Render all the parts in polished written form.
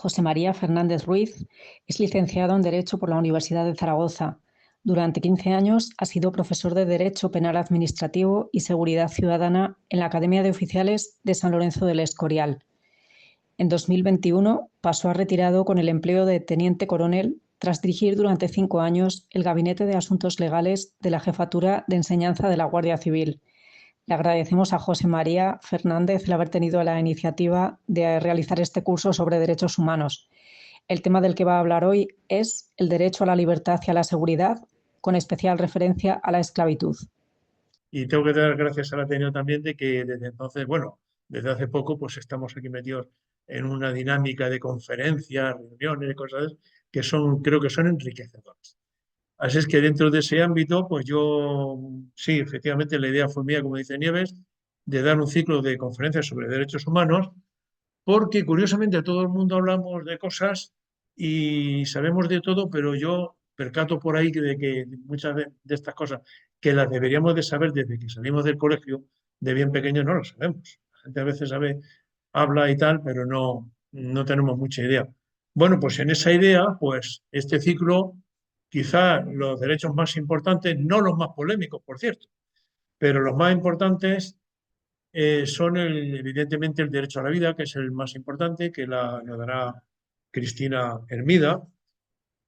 José María Fernández Ruiz es licenciado en Derecho por la Universidad de Zaragoza. Durante 15 años ha sido profesor de Derecho Penal Administrativo y Seguridad Ciudadana en la Academia de Oficiales de San Lorenzo del Escorial. En 2021 pasó a retirado con el empleo de teniente coronel tras dirigir durante 5 años el Gabinete de Asuntos Legales de la Jefatura de Enseñanza de la Guardia Civil. Le agradecemos a José María Fernández el haber tenido la iniciativa de realizar este curso sobre derechos humanos. El tema del que va a hablar hoy es el derecho a la libertad y a la seguridad, con especial referencia a la esclavitud. Y tengo que dar gracias al Ateneo también de que desde entonces, bueno, desde hace poco, pues estamos aquí metidos en una dinámica de conferencias, reuniones, cosas que son, creo que son enriquecedoras. Así es que dentro de ese ámbito, pues yo, sí, efectivamente la idea fue mía, como dice Nieves, de dar un ciclo de conferencias sobre derechos humanos, porque curiosamente todo el mundo hablamos de cosas y sabemos de todo, pero yo percato por ahí de que muchas de estas cosas que las deberíamos de saber desde que salimos del colegio, de bien pequeños no lo sabemos. La gente a veces sabe, habla y tal, pero no tenemos mucha idea. Bueno, pues en esa idea, pues este ciclo, quizá los derechos más importantes, no los más polémicos, por cierto, pero los más importantes son evidentemente el derecho a la vida, que es el más importante, que nos dará Cristina Hermida,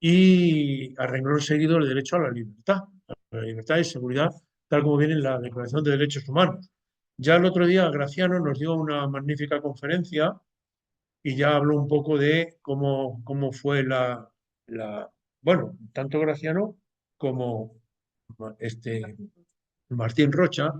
y a renglón seguido el derecho a la libertad y seguridad, tal como viene en la Declaración de Derechos Humanos. Ya el otro día Graciano nos dio una magnífica conferencia y ya habló un poco de cómo fue bueno, tanto Graciano como este Martín Rocha,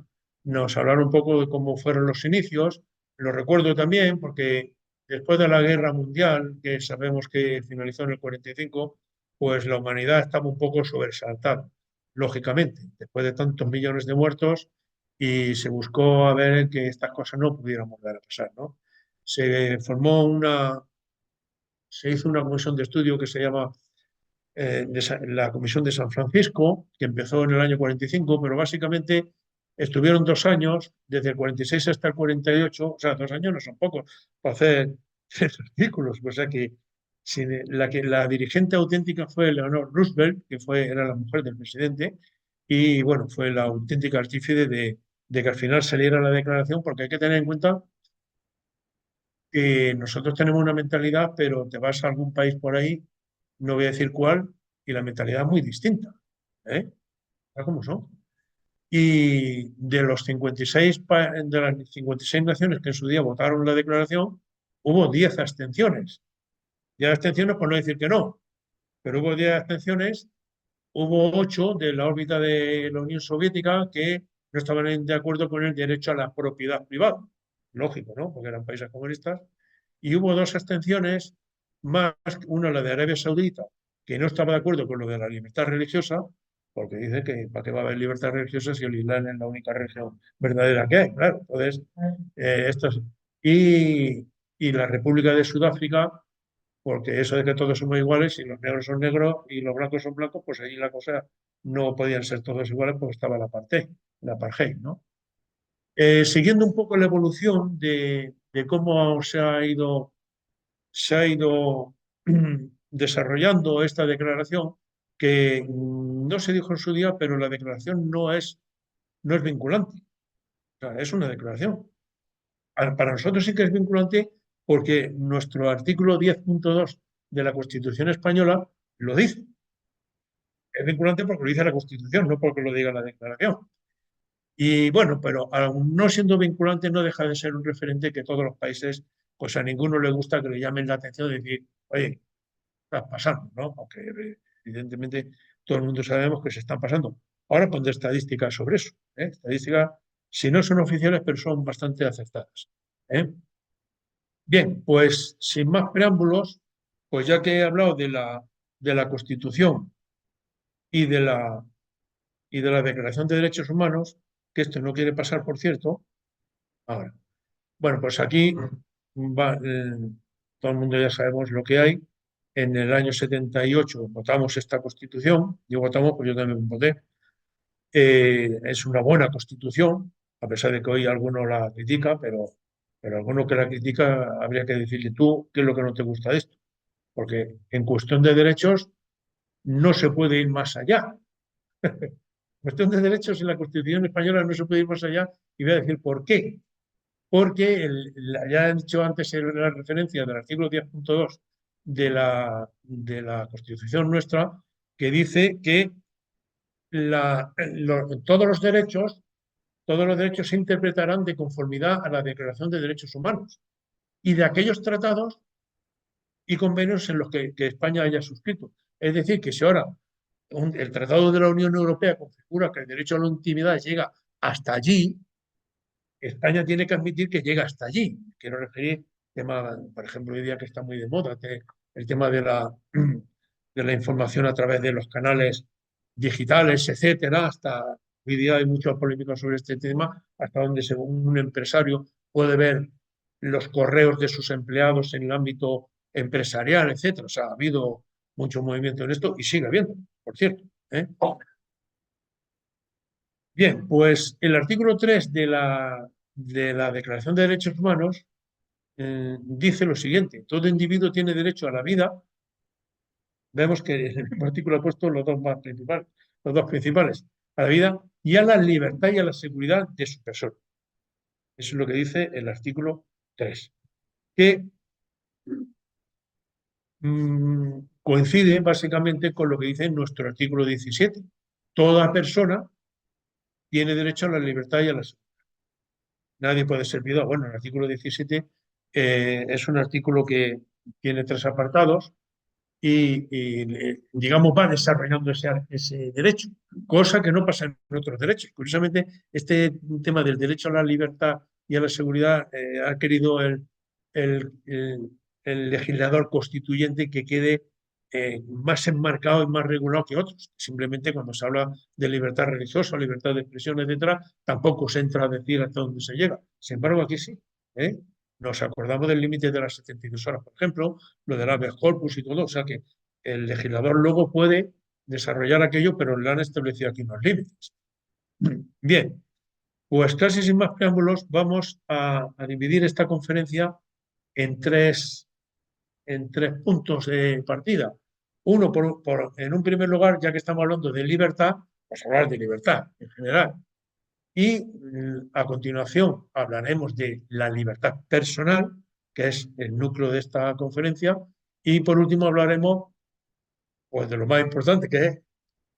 nos hablaron un poco de cómo fueron los inicios. Lo recuerdo también porque después de la Guerra Mundial, que sabemos que finalizó en el 45, pues la humanidad estaba un poco sobresaltada, lógicamente, después de tantos millones de muertos, y se buscó a ver que estas cosas no pudieran volver a pasar, ¿no? Se formó se hizo una comisión de estudio que se llama la Comisión de San Francisco, que empezó en el año 45, pero básicamente estuvieron 2 años, desde el 46 hasta el 48, o sea, 2 años no son pocos para hacer artículos, o sea que, la dirigente auténtica fue Eleanor Roosevelt, era la mujer del presidente, y bueno, fue la auténtica artífice de que al final saliera la declaración, porque hay que tener en cuenta que nosotros tenemos una mentalidad, pero te vas a algún país por ahí, no voy a decir cuál, y la mentalidad es muy distinta. ¿Eh? ¿Sabes cómo son? Y de las 56 naciones que en su día votaron la declaración, hubo 10 abstenciones. 10 abstenciones por no decir que no, pero hubo 10 abstenciones, hubo 8 de la órbita de la Unión Soviética que no estaban de acuerdo con el derecho a la propiedad privada. Lógico, ¿no? Porque eran países comunistas. Y hubo 2 abstenciones más, una la de Arabia Saudita, que no estaba de acuerdo con lo de la libertad religiosa, porque dice que para qué va a haber libertad religiosa si el Islam es la única religión verdadera que hay. Claro, entonces, estos, y la República de Sudáfrica, porque eso de que todos somos iguales y los negros son negros y los blancos son blancos, pues ahí la cosa no podían ser todos iguales porque estaba la apartheid, ¿no? Siguiendo un poco la evolución de cómo se ha ido desarrollando esta declaración, que no se dijo en su día, pero la declaración no es vinculante. O sea, es una declaración. Para nosotros sí que es vinculante porque nuestro artículo 10.2 de la Constitución española lo dice. Es vinculante porque lo dice la Constitución, no porque lo diga la declaración. Y bueno, pero aun no siendo vinculante no deja de ser un referente que todos los países, pues a ninguno le gusta que le llamen la atención y decir, oye, estás pasando, ¿no? Aunque evidentemente todo el mundo sabemos que se están pasando. Ahora pondré estadísticas sobre eso. Estadísticas, si no son oficiales, pero son bastante aceptadas. ¿eh? Bien, pues sin más preámbulos, pues ya que he hablado de la Constitución y de la Declaración de Derechos Humanos, que esto no quiere pasar, por cierto, ahora. Bueno, pues aquí todo el mundo ya sabemos lo que hay. En el año 78 votamos esta Constitución. Yo votamos, pues yo también voté. Es una buena Constitución, a pesar de que hoy alguno la critica, pero alguno que la critica habría que decirle tú qué es lo que no te gusta de esto. porque en cuestión de derechos no se puede ir más allá. En cuestión de derechos en la Constitución española no se puede ir más allá y voy a decir por qué. Porque ya he dicho antes en la referencia del artículo 10.2 de la Constitución nuestra, que dice que todos los derechos se interpretarán de conformidad a la Declaración de Derechos Humanos y de aquellos tratados y convenios en los que España haya suscrito. Es decir, que si ahora el Tratado de la Unión Europea configura que el derecho a la intimidad llega hasta allí, España tiene que admitir que llega hasta allí. Quiero referir tema, por ejemplo, hoy día que está muy de moda, el tema de la información a través de los canales digitales, etcétera, hasta hoy día hay mucha polémica sobre este tema, hasta donde según un empresario puede ver los correos de sus empleados en el ámbito empresarial, etcétera. O sea, ha habido mucho movimiento en esto y sigue habiendo, por cierto. Bien, pues el artículo 3 de la Declaración de Derechos Humanos dice lo siguiente: todo individuo tiene derecho a la vida. Vemos que en el mismo artículo ha puesto los dos principales, a la vida y a la libertad y a la seguridad de su persona. Eso es lo que dice el artículo 3, que coincide básicamente con lo que dice nuestro artículo 17. Toda persona tiene derecho a la libertad y a la seguridad. Nadie puede ser viuda. Bueno, el artículo 17 es un artículo que tiene 3 apartados y, digamos, va desarrollando ese derecho, cosa que no pasa en otros derechos. Curiosamente, este tema del derecho a la libertad y a la seguridad ha querido el, el- el legislador constituyente que quede más enmarcado y más regulado que otros. Simplemente cuando se habla de libertad religiosa, libertad de expresión, etcétera, tampoco se entra a decir hasta dónde se llega. Sin embargo, aquí sí. ¿eh? Nos acordamos del límite de las 72 horas, por ejemplo, lo del habeas corpus y todo. O sea que el legislador luego puede desarrollar aquello, pero le han establecido aquí unos límites. Bien, pues casi sin más preámbulos, vamos a dividir esta conferencia en tres puntos de partida. Uno, en un primer lugar, ya que estamos hablando de libertad, pues hablar de libertad en general. Y a continuación hablaremos de la libertad personal, que es el núcleo de esta conferencia. Y por último hablaremos pues, de lo más importante, que es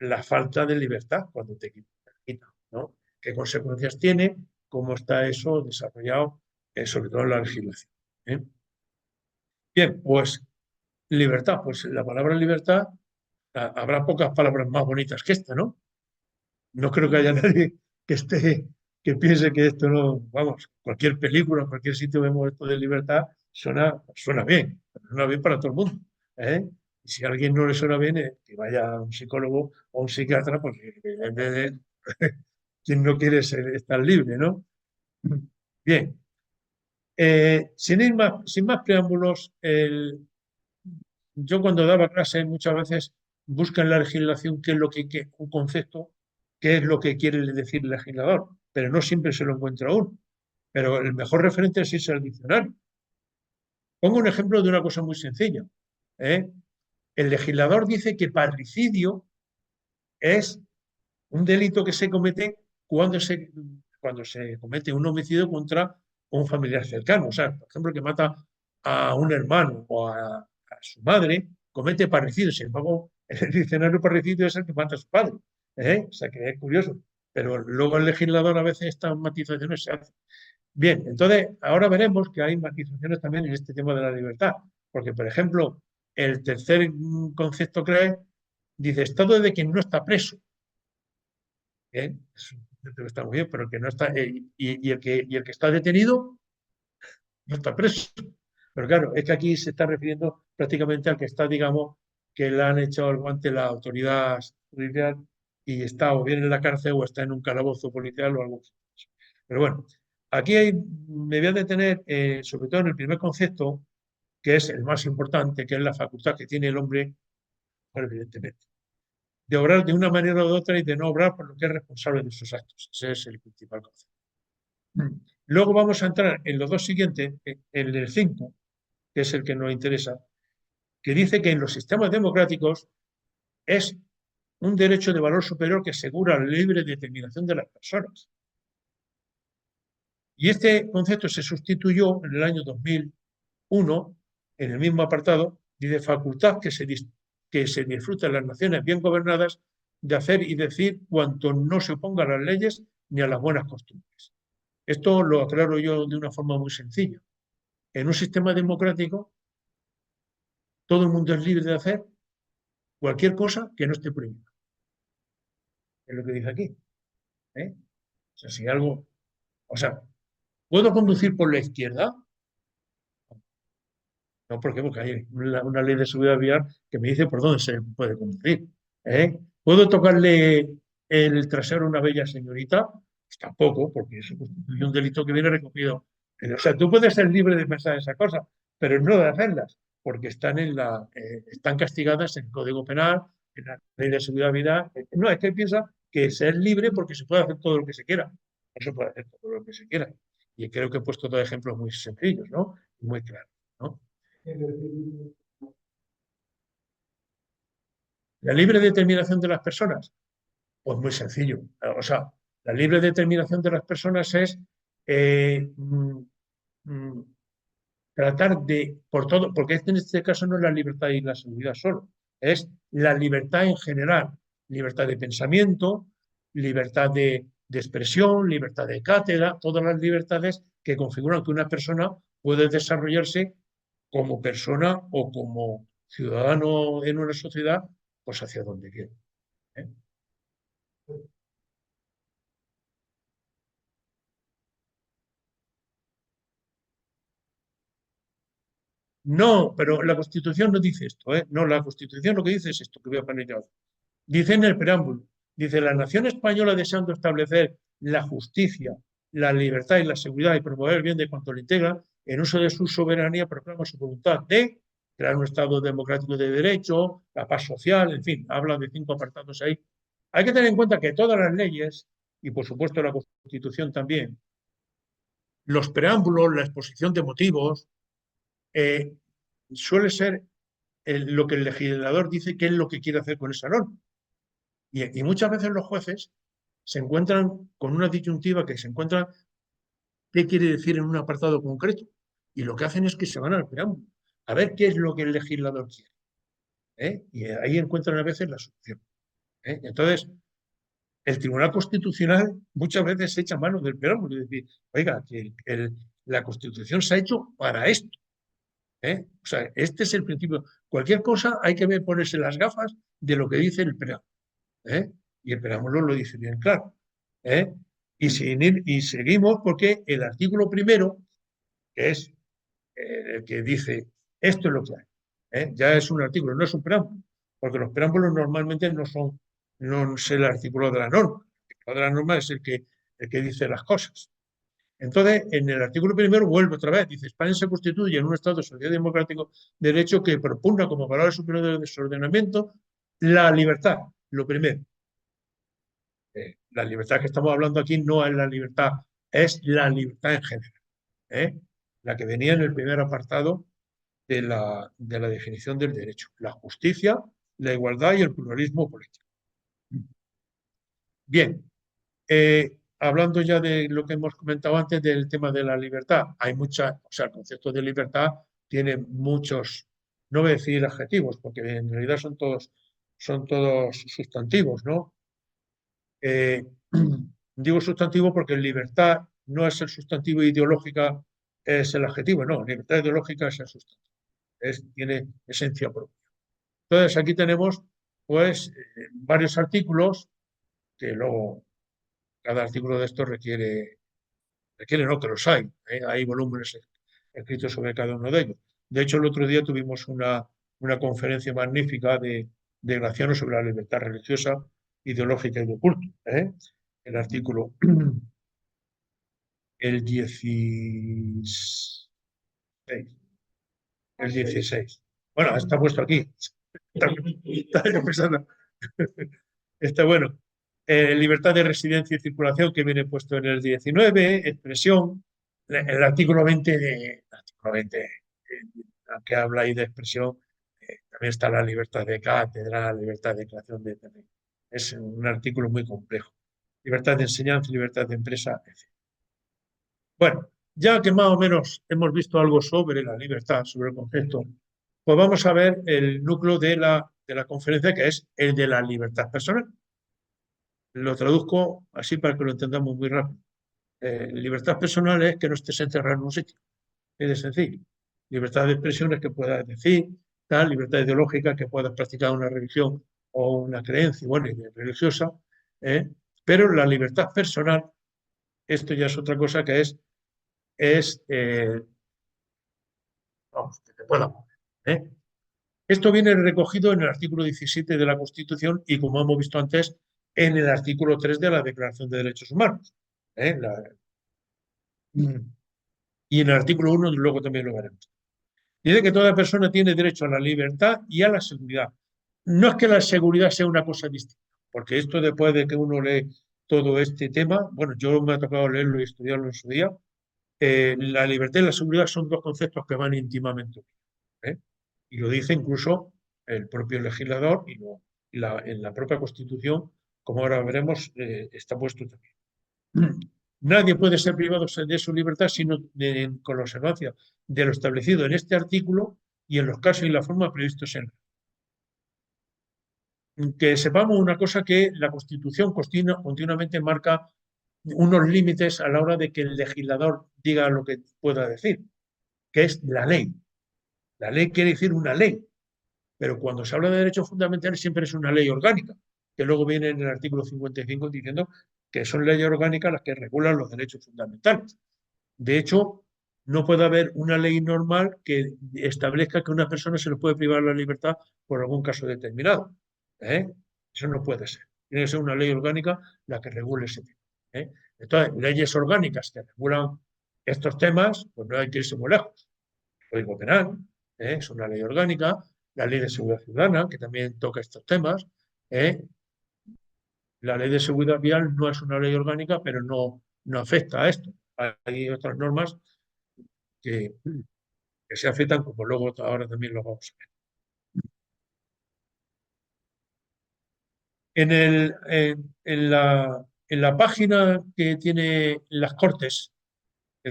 la falta de libertad cuando te quitan, ¿no? ¿Qué consecuencias tiene? ¿Cómo está eso desarrollado, sobre todo en la legislación? ¿eh? Bien, pues libertad, pues la palabra libertad, habrá pocas palabras más bonitas que esta, ¿no? No creo que haya nadie que piense que esto no, vamos, cualquier película, en cualquier sitio vemos esto de libertad, suena bien para todo el mundo. ¿eh? Y si a alguien no le suena bien, que vaya a un psicólogo o un psiquiatra, porque quien no quiere estar libre, ¿no? Bien, sin más preámbulos, yo cuando daba clase muchas veces busco en la legislación qué es lo un concepto, qué es lo que quiere decir el legislador, pero no siempre se lo encuentra uno. Pero el mejor referente es irse al diccionario. Pongo un ejemplo de una cosa muy sencilla. ¿eh? El legislador dice que parricidio es un delito que se comete cuando se comete un homicidio contra un familiar cercano. O sea, por ejemplo, que mata a un hermano o a su madre, comete parricidio. Sin embargo, el diccionario parricidio es el que mata a su padre. O sea, que es curioso. Pero luego el legislador a veces estas matizaciones se hacen. Bien, entonces ahora veremos que hay matizaciones también en este tema de la libertad. Porque, por ejemplo, el tercer concepto que dice estado de quien no está preso. Es un concepto que está muy bien, pero el que no está, y el que está detenido no está preso. Pero claro, es que aquí se está refiriendo prácticamente al que está, digamos, que le han echado el guante la autoridad judicial y está o bien en la cárcel o está en un calabozo policial o algo así. Pero bueno, me voy a detener sobre todo en el primer concepto, que es el más importante, que es la facultad que tiene el hombre, bueno, evidentemente, de obrar de una manera u otra y de no obrar por lo que es responsable de sus actos. Ese es el principal concepto. Luego vamos a entrar en los dos siguientes, en el 5, que es el que nos interesa, que dice que en los sistemas democráticos es un derecho de valor superior que asegura la libre determinación de las personas. Y este concepto se sustituyó en el año 2001, en el mismo apartado, dice facultad que se disfruta en las naciones bien gobernadas de hacer y decir cuanto no se oponga a las leyes ni a las buenas costumbres. Esto lo aclaro yo de una forma muy sencilla. En un sistema democrático, todo el mundo es libre de hacer cualquier cosa que no esté prohibida. Es lo que dice aquí. ¿Eh? O sea, si algo, o sea, ¿puedo conducir por la izquierda? No, ¿por qué? Porque hay una ley de seguridad vial que me dice por dónde se puede conducir. ¿Eh? ¿Puedo tocarle el trasero a una bella señorita? Pues tampoco, porque eso constituye un delito que viene recogido. O sea, tú puedes ser libre de pensar esas cosas, pero no de hacerlas, porque están castigadas en el Código Penal, en la ley de seguridad vial. No, es que piensa que ser libre porque se puede hacer todo lo que se quiera. No se puede hacer todo lo que se quiera. Y creo que he puesto dos ejemplos muy sencillos, ¿no? Muy claros, ¿no? La libre determinación de las personas, pues muy sencillo. O sea, la libre determinación de las personas es eh, mm, mm, tratar de, por todo, porque en este caso no es la libertad y la seguridad solo, es la libertad en general, libertad de pensamiento, libertad de expresión, libertad de cátedra, todas las libertades que configuran que una persona puede desarrollarse como persona o como ciudadano en una sociedad, pues hacia donde quiera. ¿Eh? No, pero la Constitución no dice esto, ¿eh? No, la Constitución lo que dice es esto que voy a poner yo. Dice en el preámbulo, dice, la nación española deseando establecer la justicia, la libertad y la seguridad y promover el bien de cuanto le integra, en uso de su soberanía proclama su voluntad de crear un Estado democrático de derecho, la paz social, en fin, habla de 5 apartados ahí. Hay que tener en cuenta que todas las leyes, y por supuesto la Constitución también, los preámbulos, la exposición de motivos, eh, suele ser lo que el legislador dice que es lo que quiere hacer con esa norma. Y muchas veces los jueces se encuentran con una disyuntiva que se encuentra qué quiere decir en un apartado concreto. Y lo que hacen es que se van al preámbulo, a ver qué es lo que el legislador quiere. ¿Eh? Y ahí encuentran a veces la solución. ¿Eh? Entonces, el Tribunal Constitucional muchas veces se echa mano del preámbulo y decir, oiga, que la Constitución se ha hecho para esto. ¿Eh? O sea, este es el principio. Cualquier cosa hay que ver, ponerse las gafas de lo que dice el preámbulo. ¿Eh? Y el preámbulo lo dice bien claro. ¿Eh? Y seguimos porque el artículo primero, que es el que dice esto es lo que hay, ya es un artículo, no es un preámbulo, porque los preámbulos normalmente no es el artículo de la norma. El artículo de la norma es el que dice las cosas. Entonces, en el artículo primero vuelve otra vez, dice, España se constituye en un Estado social democrático de derecho que propugna como valor superior de su ordenamiento la libertad, lo primero. La libertad que estamos hablando aquí no es la libertad, es la libertad en general, ¿eh? La que venía en el primer apartado de la definición del derecho, la justicia, la igualdad y el pluralismo político. Bien, hablando ya de lo que hemos comentado antes del tema de la libertad, hay muchas, o sea, el concepto de libertad tiene muchos, no voy a decir adjetivos, porque en realidad son todos sustantivos, ¿no? Eh, digo sustantivo porque libertad no es el sustantivo ideológica, es el adjetivo, no, libertad ideológica es el sustantivo, tiene esencia propia. Entonces aquí tenemos pues varios artículos que luego cada artículo de estos requiere no, que los hay volúmenes escritos sobre cada uno de ellos. De hecho, el otro día tuvimos una conferencia magnífica de Graciano sobre la libertad religiosa, ideológica y de culto. El artículo, el 16. El 16. Bueno, está puesto aquí. Está pensando. Está bueno. Libertad de residencia y circulación que viene puesto en el 19, expresión, el artículo 20, que habla ahí de expresión, También está la libertad de cátedra, la libertad de creación de... Es un artículo muy complejo. Libertad de enseñanza, libertad de empresa, etc. Bueno, ya que más o menos hemos visto algo sobre la libertad, sobre el concepto, pues vamos a ver el núcleo de la conferencia, que es el de la libertad personal. Lo traduzco así para que lo entendamos muy rápido. Libertad personal es que no estés encerrado en un sitio. Es de sencillo. Libertad de expresión es que puedas decir, tal, libertad ideológica, que puedas practicar una religión o una creencia, bueno, religiosa, ¿eh? Pero la libertad personal, esto ya es otra cosa que es vamos, que te pueda mover, ¿eh? Esto viene recogido en el artículo 17 de la Constitución y, como hemos visto antes, en el artículo 3 de la Declaración de Derechos Humanos. ¿Eh? Y en el artículo 1 luego también lo veremos. Dice que toda persona tiene derecho a la libertad y a la seguridad. No es que la seguridad sea una cosa distinta, porque esto después de que uno lee todo este tema, bueno, yo me ha tocado leerlo y estudiarlo en su día, la libertad y la seguridad son dos conceptos que van íntimamente unidos, ¿eh? Y lo dice incluso el propio legislador en la propia Constitución, como ahora veremos, está puesto también. Nadie puede ser privado de su libertad sino con la observancia de lo establecido en este artículo y en los casos y la forma previstos en que sepamos una cosa, que la Constitución continuamente marca unos límites a la hora de que el legislador diga lo que pueda decir, que es la ley. La ley quiere decir una ley, pero cuando se habla de derechos fundamentales siempre es una ley orgánica, que luego viene en el artículo 55 diciendo que son leyes orgánicas las que regulan los derechos fundamentales. De hecho, no puede haber una ley normal que establezca que a una persona se le puede privar la libertad por algún caso determinado, ¿eh? Eso no puede ser. Tiene que ser una ley orgánica la que regule ese tema, ¿eh? Entonces, leyes orgánicas que regulan estos temas, pues no hay que irse muy lejos. El Código Penal, es una ley orgánica, la Ley de Seguridad Ciudadana, que también toca estos temas, ¿eh? La Ley de Seguridad Vial no es una ley orgánica, pero no afecta a esto. Hay otras normas que, que se afectan, como luego ahora también lo vamos a ver. En la página que tiene las Cortes,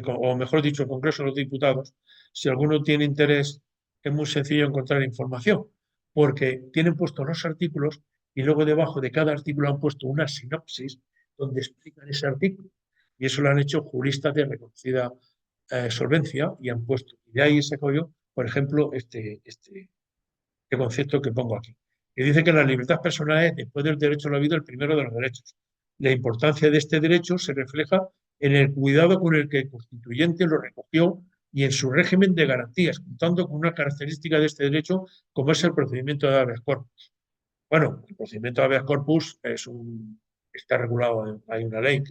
o mejor dicho, el Congreso de los Diputados, si alguno tiene interés, es muy sencillo encontrar información, porque tienen puestos los artículos y luego debajo de cada artículo han puesto una sinopsis donde explican ese artículo. Y eso lo han hecho juristas de reconocida solvencia y han puesto. Y de ahí saco yo, por ejemplo, este concepto que pongo aquí, que dice que la libertad personal es, después del derecho a la vida, el primero de los derechos. La importancia de este derecho se refleja en el cuidado con el que el constituyente lo recogió y en su régimen de garantías, contando con una característica de este derecho como es el procedimiento de habeas corpus. Bueno, el procedimiento de habeas corpus está regulado, hay una ley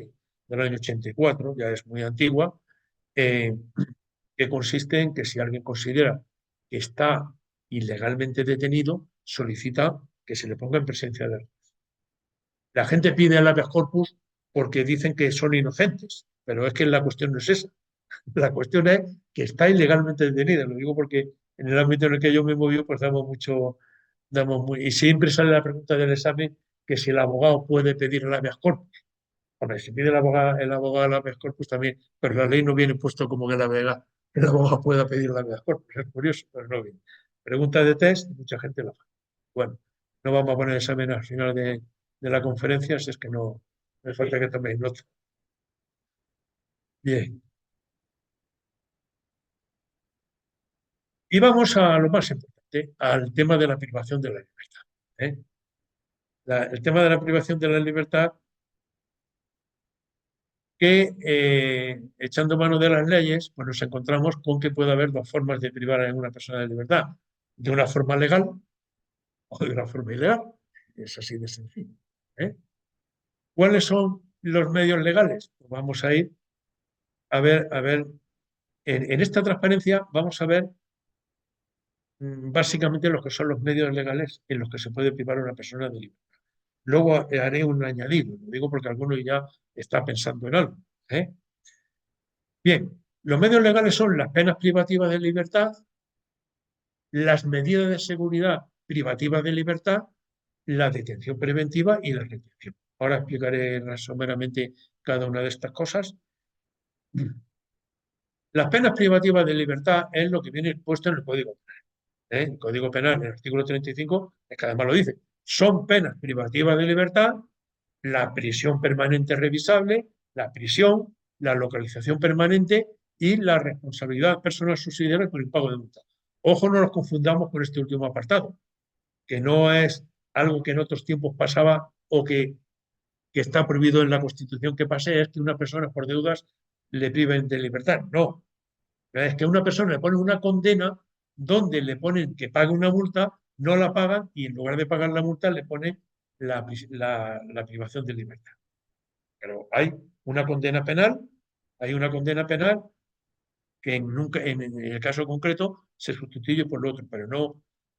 del año 84, ya es muy antigua, eh, que consiste en que si alguien considera que está ilegalmente detenido, solicita que se le ponga en presencia de él. La gente pide el habeas corpus porque dicen que son inocentes, pero es que la cuestión no es esa. La cuestión es que está ilegalmente detenido. Lo digo porque en el ámbito en el que yo me movido, pues y siempre sale la pregunta del examen que si el abogado puede pedir el habeas corpus. Hombre, si pide el abogado el habeas corpus también, pero la ley no viene puesto como que el abogado pueda pedir el habeas corpus. Es curioso, pero no viene. Pregunta de test, mucha gente la hace. Bueno, no vamos a poner examen al final de la conferencia, si es que no me falta que toméis nota. Bien. Y vamos a lo más importante, al tema de la privación de la libertad, ¿eh? El tema de la privación de la libertad, que echando mano de las leyes, pues nos encontramos con que puede haber dos formas de privar a una persona de libertad: de una forma legal o de una forma ilegal. Es así de sencillo, ¿eh? ¿Cuáles son los medios legales? Pues vamos a ir a ver, en esta transparencia vamos a ver básicamente lo que son los medios legales en los que se puede privar a una persona de libertad. Luego haré un añadido, lo digo porque alguno ya está pensando en algo, ¿eh? Bien, los medios legales son las penas privativas de libertad, las medidas de seguridad privativas de libertad, la detención preventiva y la retención. Ahora explicaré someramente cada una de estas cosas. Las penas privativas de libertad es lo que viene puesto en el Código Penal. El Código Penal, en el artículo 35, es que además lo dice, son penas privativas de libertad, la prisión permanente revisable, la prisión, la localización permanente y la responsabilidad personal subsidiaria por el pago de multa. Ojo, no nos confundamos con este último apartado, que no es algo que en otros tiempos pasaba o que está prohibido en la Constitución que pase, es que una persona por deudas le priven de libertad. No, es que a una persona le ponen una condena donde le ponen que pague una multa, no la pagan y en lugar de pagar la multa le ponen la privación de libertad. Pero hay una condena penal que nunca, en el caso concreto se sustituye por lo otro, pero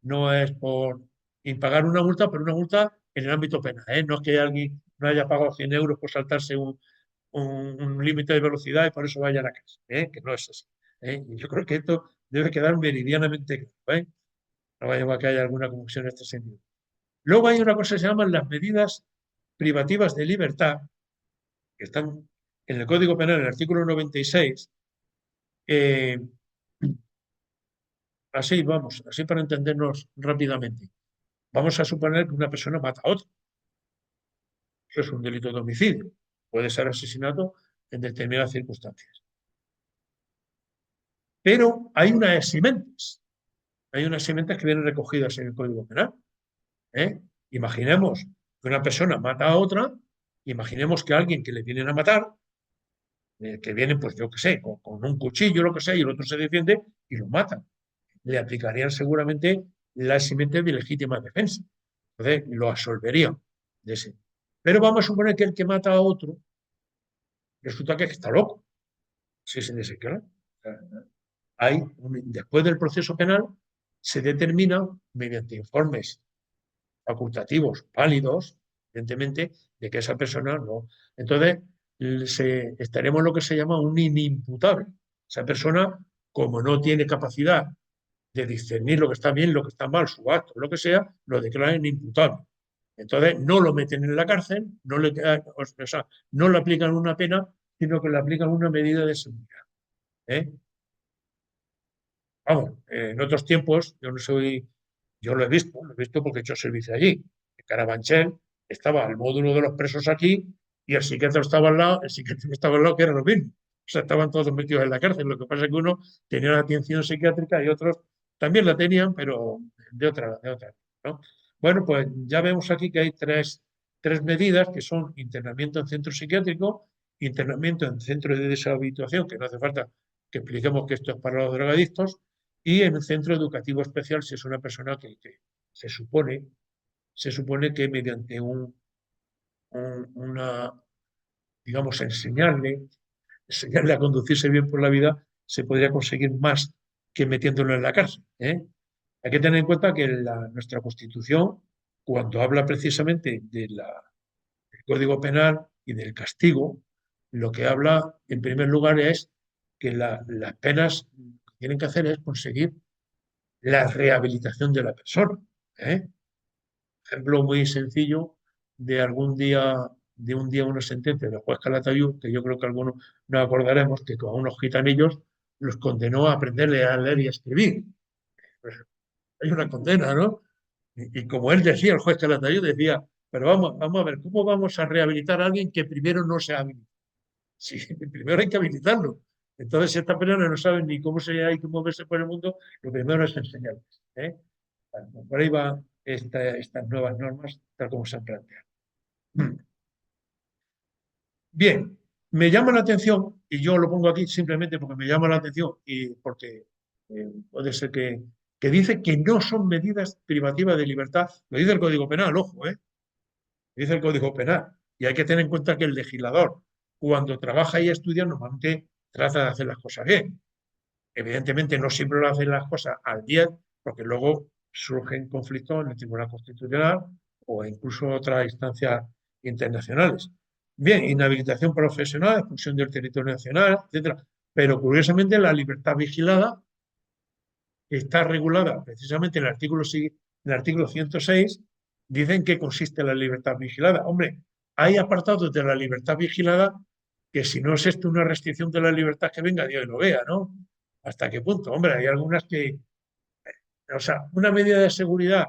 no es por impagar una multa, pero una multa en el ámbito penal. No es que alguien no haya pagado 100 euros por saltarse un límite de velocidad y por eso vaya a la cárcel, que no es así. Y yo creo que esto debe quedar meridianamente claro. No vaya a que haya alguna confusión en este sentido. Luego hay una cosa que se llaman las medidas privativas de libertad, que están en el Código Penal, en el artículo 96. Así vamos, así para entendernos rápidamente. Vamos a suponer que una persona mata a otra. Eso es un delito de homicidio. Puede ser asesinato en determinadas circunstancias. Pero hay unas eximentes. Hay unas eximentes que vienen recogidas en el Código Penal. Imaginemos que una persona mata a otra, imaginemos que alguien que le vienen a matar, que viene, pues yo qué sé, con un cuchillo, lo que sea, y el otro se defiende y lo mata. Le aplicarían seguramente la eximente de legítima defensa. Entonces, lo absolverían de ese. Pero vamos a suponer que el que mata a otro resulta que está loco. Sí, se dice, claro. Después del proceso penal se determina mediante informes facultativos válidos, evidentemente, de que esa persona no. Entonces, estaremos en lo que se llama un inimputable. Esa persona, como no tiene capacidad de discernir lo que está bien, lo que está mal, su acto, lo que sea, lo declaran inimputable. Entonces, no lo meten en la cárcel, o sea, no le aplican una pena, sino que le aplican una medida de seguridad. Vamos, en otros tiempos, yo lo he visto porque he hecho servicio allí. En Carabanchel estaba el módulo de los presos aquí y el psiquiatra estaba al lado, que era lo mismo. O sea, estaban todos metidos en la cárcel. Lo que pasa es que uno tenía una atención psiquiátrica y otros también la tenían, pero de otra, ¿no? Bueno, pues ya vemos aquí que hay tres medidas que son internamiento en centro psiquiátrico, internamiento en centro de deshabituación, que no hace falta que expliquemos que esto es para los drogadictos, y en un centro educativo especial si es una persona que se supone que mediante una, digamos, enseñarle a conducirse bien por la vida, se podría conseguir más que metiéndolo en la cárcel. Hay que tener en cuenta que nuestra Constitución, cuando habla precisamente del Código Penal y del castigo, lo que habla en primer lugar es que las penas que tienen que hacer es conseguir la rehabilitación de la persona. Ejemplo muy sencillo de un día una sentencia del juez Calatayud, que yo creo que algunos nos acordaremos, que con unos gitanillos los condenó a aprenderle a leer y a escribir. Pues hay una condena, ¿no? Y como él decía, el juez Calatayud decía, pero vamos a ver, ¿cómo vamos a rehabilitar a alguien que primero no se ha habilitado? Sí, primero hay que habilitarlo. Entonces, si estas personas no saben ni cómo hay que moverse por el mundo, lo primero es enseñarles. Por ahí van estas nuevas normas, tal como se han planteado. Bien, me llama la atención, y yo lo pongo aquí simplemente porque me llama la atención y porque puede ser que dice que no son medidas privativas de libertad. Lo dice el Código Penal, ojo, dice el Código Penal. Y hay que tener en cuenta que el legislador, cuando trabaja y estudia, normalmente trata de hacer las cosas bien. Evidentemente no siempre lo hacen las cosas al 10, porque luego surgen conflictos en el Tribunal Constitucional o incluso otras instancias internacionales. Bien, inhabilitación profesional, expulsión del territorio nacional, etcétera. Pero curiosamente la libertad vigilada que está regulada precisamente en el artículo 106, dicen que consiste la libertad vigilada. Hombre, hay apartados de la libertad vigilada que si no es esto una restricción de la libertad que venga Dios y lo vea, ¿no? ¿Hasta qué punto? Hombre, hay algunas que, o sea, una medida de seguridad,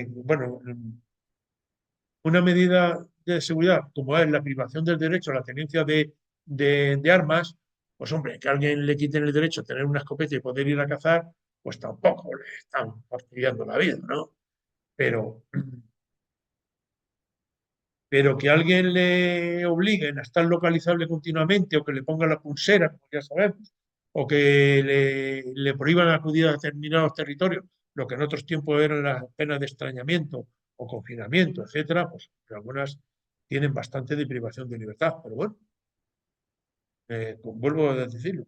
bueno, una medida de seguridad como es la privación del derecho a la tenencia de armas, pues hombre, que a alguien le quiten el derecho a tener una escopeta y poder ir a cazar, pues tampoco le están fastidiando la vida, ¿no? Pero, pero que a alguien le obliguen a estar localizable continuamente o que le pongan la pulsera, como ya sabemos, o que le prohíban acudir a determinados territorios, lo que en otros tiempos eran las penas de extrañamiento o confinamiento, etcétera, pues algunas tienen bastante de privación de libertad. Pero bueno, vuelvo a decirlo,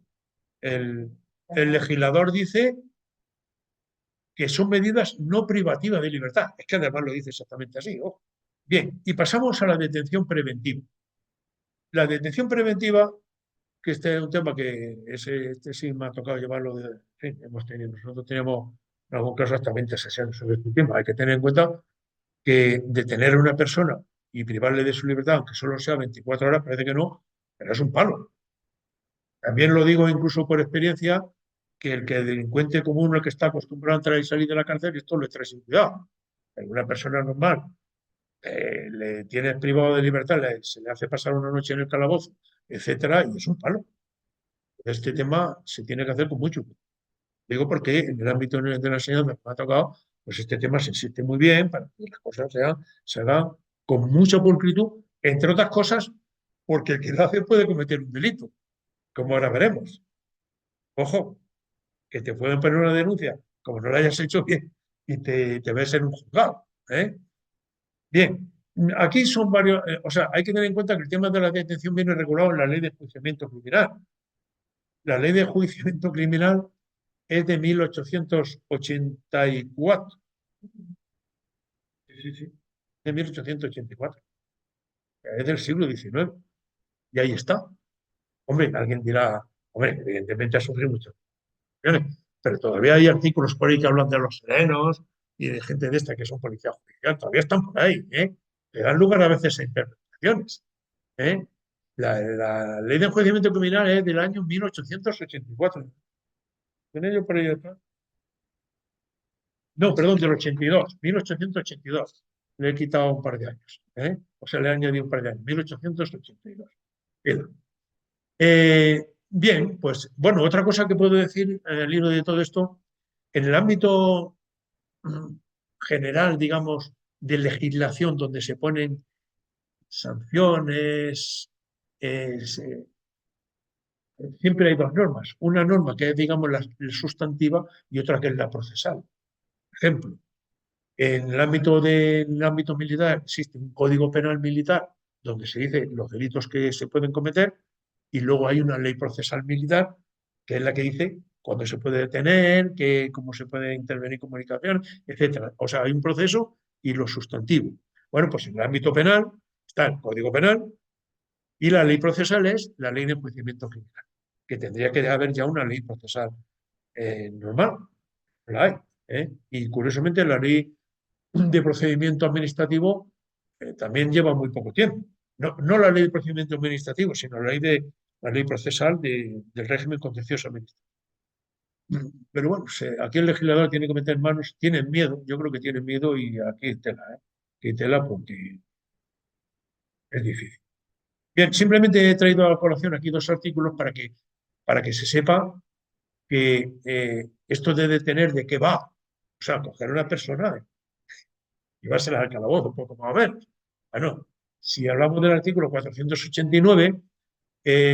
el, el legislador dice que son medidas no privativas de libertad. Es que además lo dice exactamente así. Ojo. Bien, y pasamos a la detención preventiva. La detención preventiva, que este es un tema que este sí me ha tocado llevarlo de, en fin, nosotros teníamos en algún caso hasta 20 sesiones sobre este tema. Hay que tener en cuenta que detener a una persona y privarle de su libertad, aunque solo sea 24 horas, parece que no, pero es un palo. También lo digo incluso por experiencia, que el delincuente común, el que está acostumbrado a entrar y salir de la cárcel, esto le trae sin cuidado. Una persona normal le tienes privado de libertad, se le hace pasar una noche en el calabozo, etcétera, y es un palo. Este tema se tiene que hacer con mucho cuidado. Digo porque en el ámbito de la enseñanza que me ha tocado, pues este tema se existe muy bien para que las cosas se hagan con mucha pulcritud, entre otras cosas, porque el que lo hace puede cometer un delito, como ahora veremos. Ojo, que te pueden poner una denuncia, como no la hayas hecho bien, y te ves en un juzgado. ¿Eh? Bien, aquí son varios, o sea, hay que tener en cuenta que el tema de la detención viene regulado en la ley de enjuiciamiento criminal. La ley de enjuiciamiento criminal es de 1884. Sí, sí, sí, de 1884. Es del siglo XIX. Y ahí está. Hombre, alguien dirá, hombre, evidentemente ha sufrido muchas cuestiones, pero todavía hay artículos por ahí que hablan de los serenos y de gente de esta que son policías judiciales. Todavía están por ahí, ¿eh? Le dan lugar a veces a interpretaciones. ¿Eh? La ley de enjuiciamiento criminal es del año 1884. ¿Tiene yo por ahí detrás? No, perdón, del 82, 1882. Le he quitado un par de años. ¿Eh? O sea, le he añadido un par de años. 1882. Bien, bien, pues bueno, otra cosa que puedo decir al hilo de todo esto, en el ámbito general, digamos, de legislación, donde se ponen sanciones, siempre hay dos normas. Una norma que es, digamos, la sustantiva y otra que es la procesal. Por ejemplo, en el ámbito militar existe un código penal militar donde se dice los delitos que se pueden cometer y luego hay una ley procesal militar que es la que dice cuándo se puede detener, cómo se puede intervenir comunicación, etcétera. O sea, hay un proceso y lo sustantivo. Bueno, pues en el ámbito penal está el código penal y la ley procesal es la ley de enjuiciamiento criminal, que tendría que haber ya una ley procesal normal. La hay. Y curiosamente la ley de procedimiento administrativo también lleva muy poco tiempo. No, no la ley de procedimiento administrativo, sino la ley procesal del régimen contencioso administrativo. Pero bueno, aquí el legislador tiene que meter manos, tienen miedo, yo creo que tienen miedo y aquí hay tela, ¿eh? Aquí hay tela porque es difícil. Bien, simplemente he traído a la colación aquí dos artículos para que se sepa que esto de detener de qué va. O sea, coger a una persona llevárselas al calabozo, un poco más o menos. Bueno, si hablamos del artículo 489,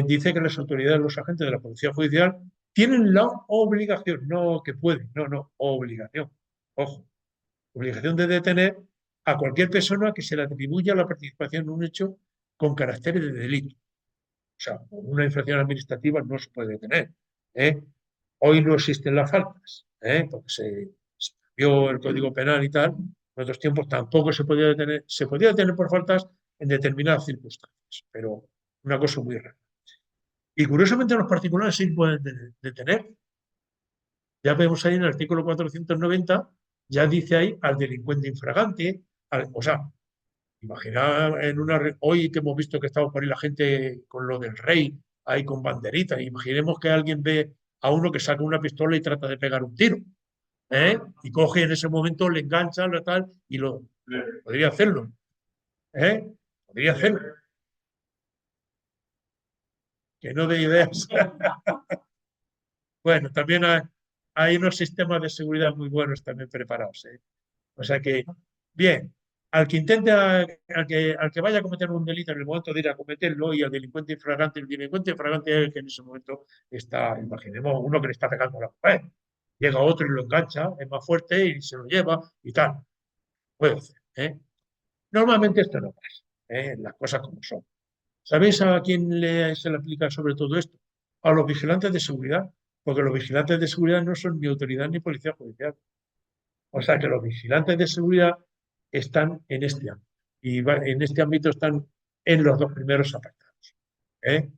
dice que las autoridades, los agentes de la Policía Judicial tienen la obligación, no que pueden, no, no, obligación, ojo, obligación de detener a cualquier persona que se le atribuya la participación en un hecho con caracteres de delito. O sea, una infracción administrativa no se puede detener. ¿Eh? Hoy no existen las faltas, porque se cambió el Código Penal y tal. En otros tiempos tampoco se podía detener por faltas en determinadas circunstancias, pero una cosa muy rara. Y curiosamente los particulares sí pueden detener Ya vemos ahí en el artículo 490, ya dice ahí al delincuente infragante, o sea, imagina hoy que hemos visto que estamos por ahí la gente con lo del rey, ahí con banderitas, imaginemos que alguien ve a uno que saca una pistola y trata de pegar un tiro, ¿eh? Y coge en ese momento, le engancha, lo tal, y podría hacerlo, ¿eh? Podría hacerlo, que no de ideas. Bueno, también hay unos sistemas de seguridad muy buenos también preparados, ¿eh? O sea que, bien, al que vaya a cometer un delito en el momento de ir a cometerlo y al delincuente infragante, el delincuente infragante es el que en ese momento está, imaginemos, uno que le está pegando a la mujer, llega otro y lo engancha, es más fuerte y se lo lleva y tal. Puede hacer, ¿eh? Normalmente esto no pasa, ¿eh? Las cosas como son. ¿Sabéis a quién se le aplica sobre todo esto? A los vigilantes de seguridad, porque los vigilantes de seguridad no son ni autoridad ni policía judicial. O sea que los vigilantes de seguridad están en este ámbito. Y en este ámbito están en los dos primeros apartados.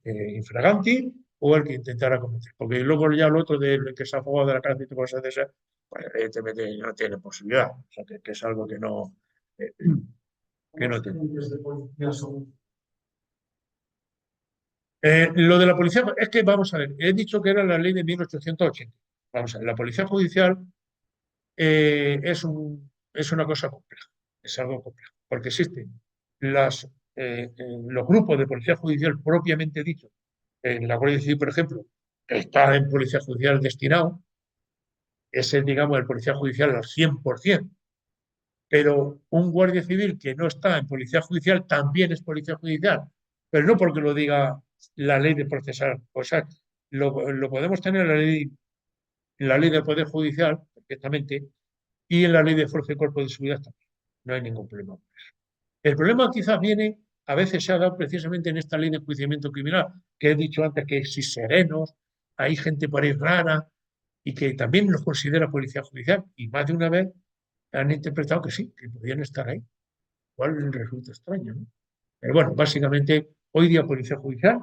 Infraganti o el que intentara cometer. Porque luego ya el otro del que se ha fugado de la cárcel y cosas de esas, pues evidentemente no tiene posibilidad. O sea que es algo eh, que no tiene. Lo de la policía, es que vamos a ver, he dicho que era la ley de 1880. Vamos a ver, la policía judicial es una cosa compleja, es algo complejo, porque existen los grupos de policía judicial propiamente dichos. En la Guardia Civil, por ejemplo, que está en policía judicial destinado, ese, digamos, el policía judicial al 100%, pero un guardia civil que no está en policía judicial también es policía judicial, pero no porque lo diga la ley de procesal. O sea, lo podemos tener en la ley del Poder Judicial, perfectamente, y en la ley de fuerza y cuerpo de seguridad también. No hay ningún problema. El problema quizás viene, a veces se ha dado precisamente en esta ley de enjuiciamiento criminal, que he dicho antes que si serenos, hay gente por ahí rara y que también los considera policía judicial y más de una vez han interpretado que sí, que podían estar ahí. Cual resulta extraño, ¿no? Pero bueno, básicamente hoy día policía judicial,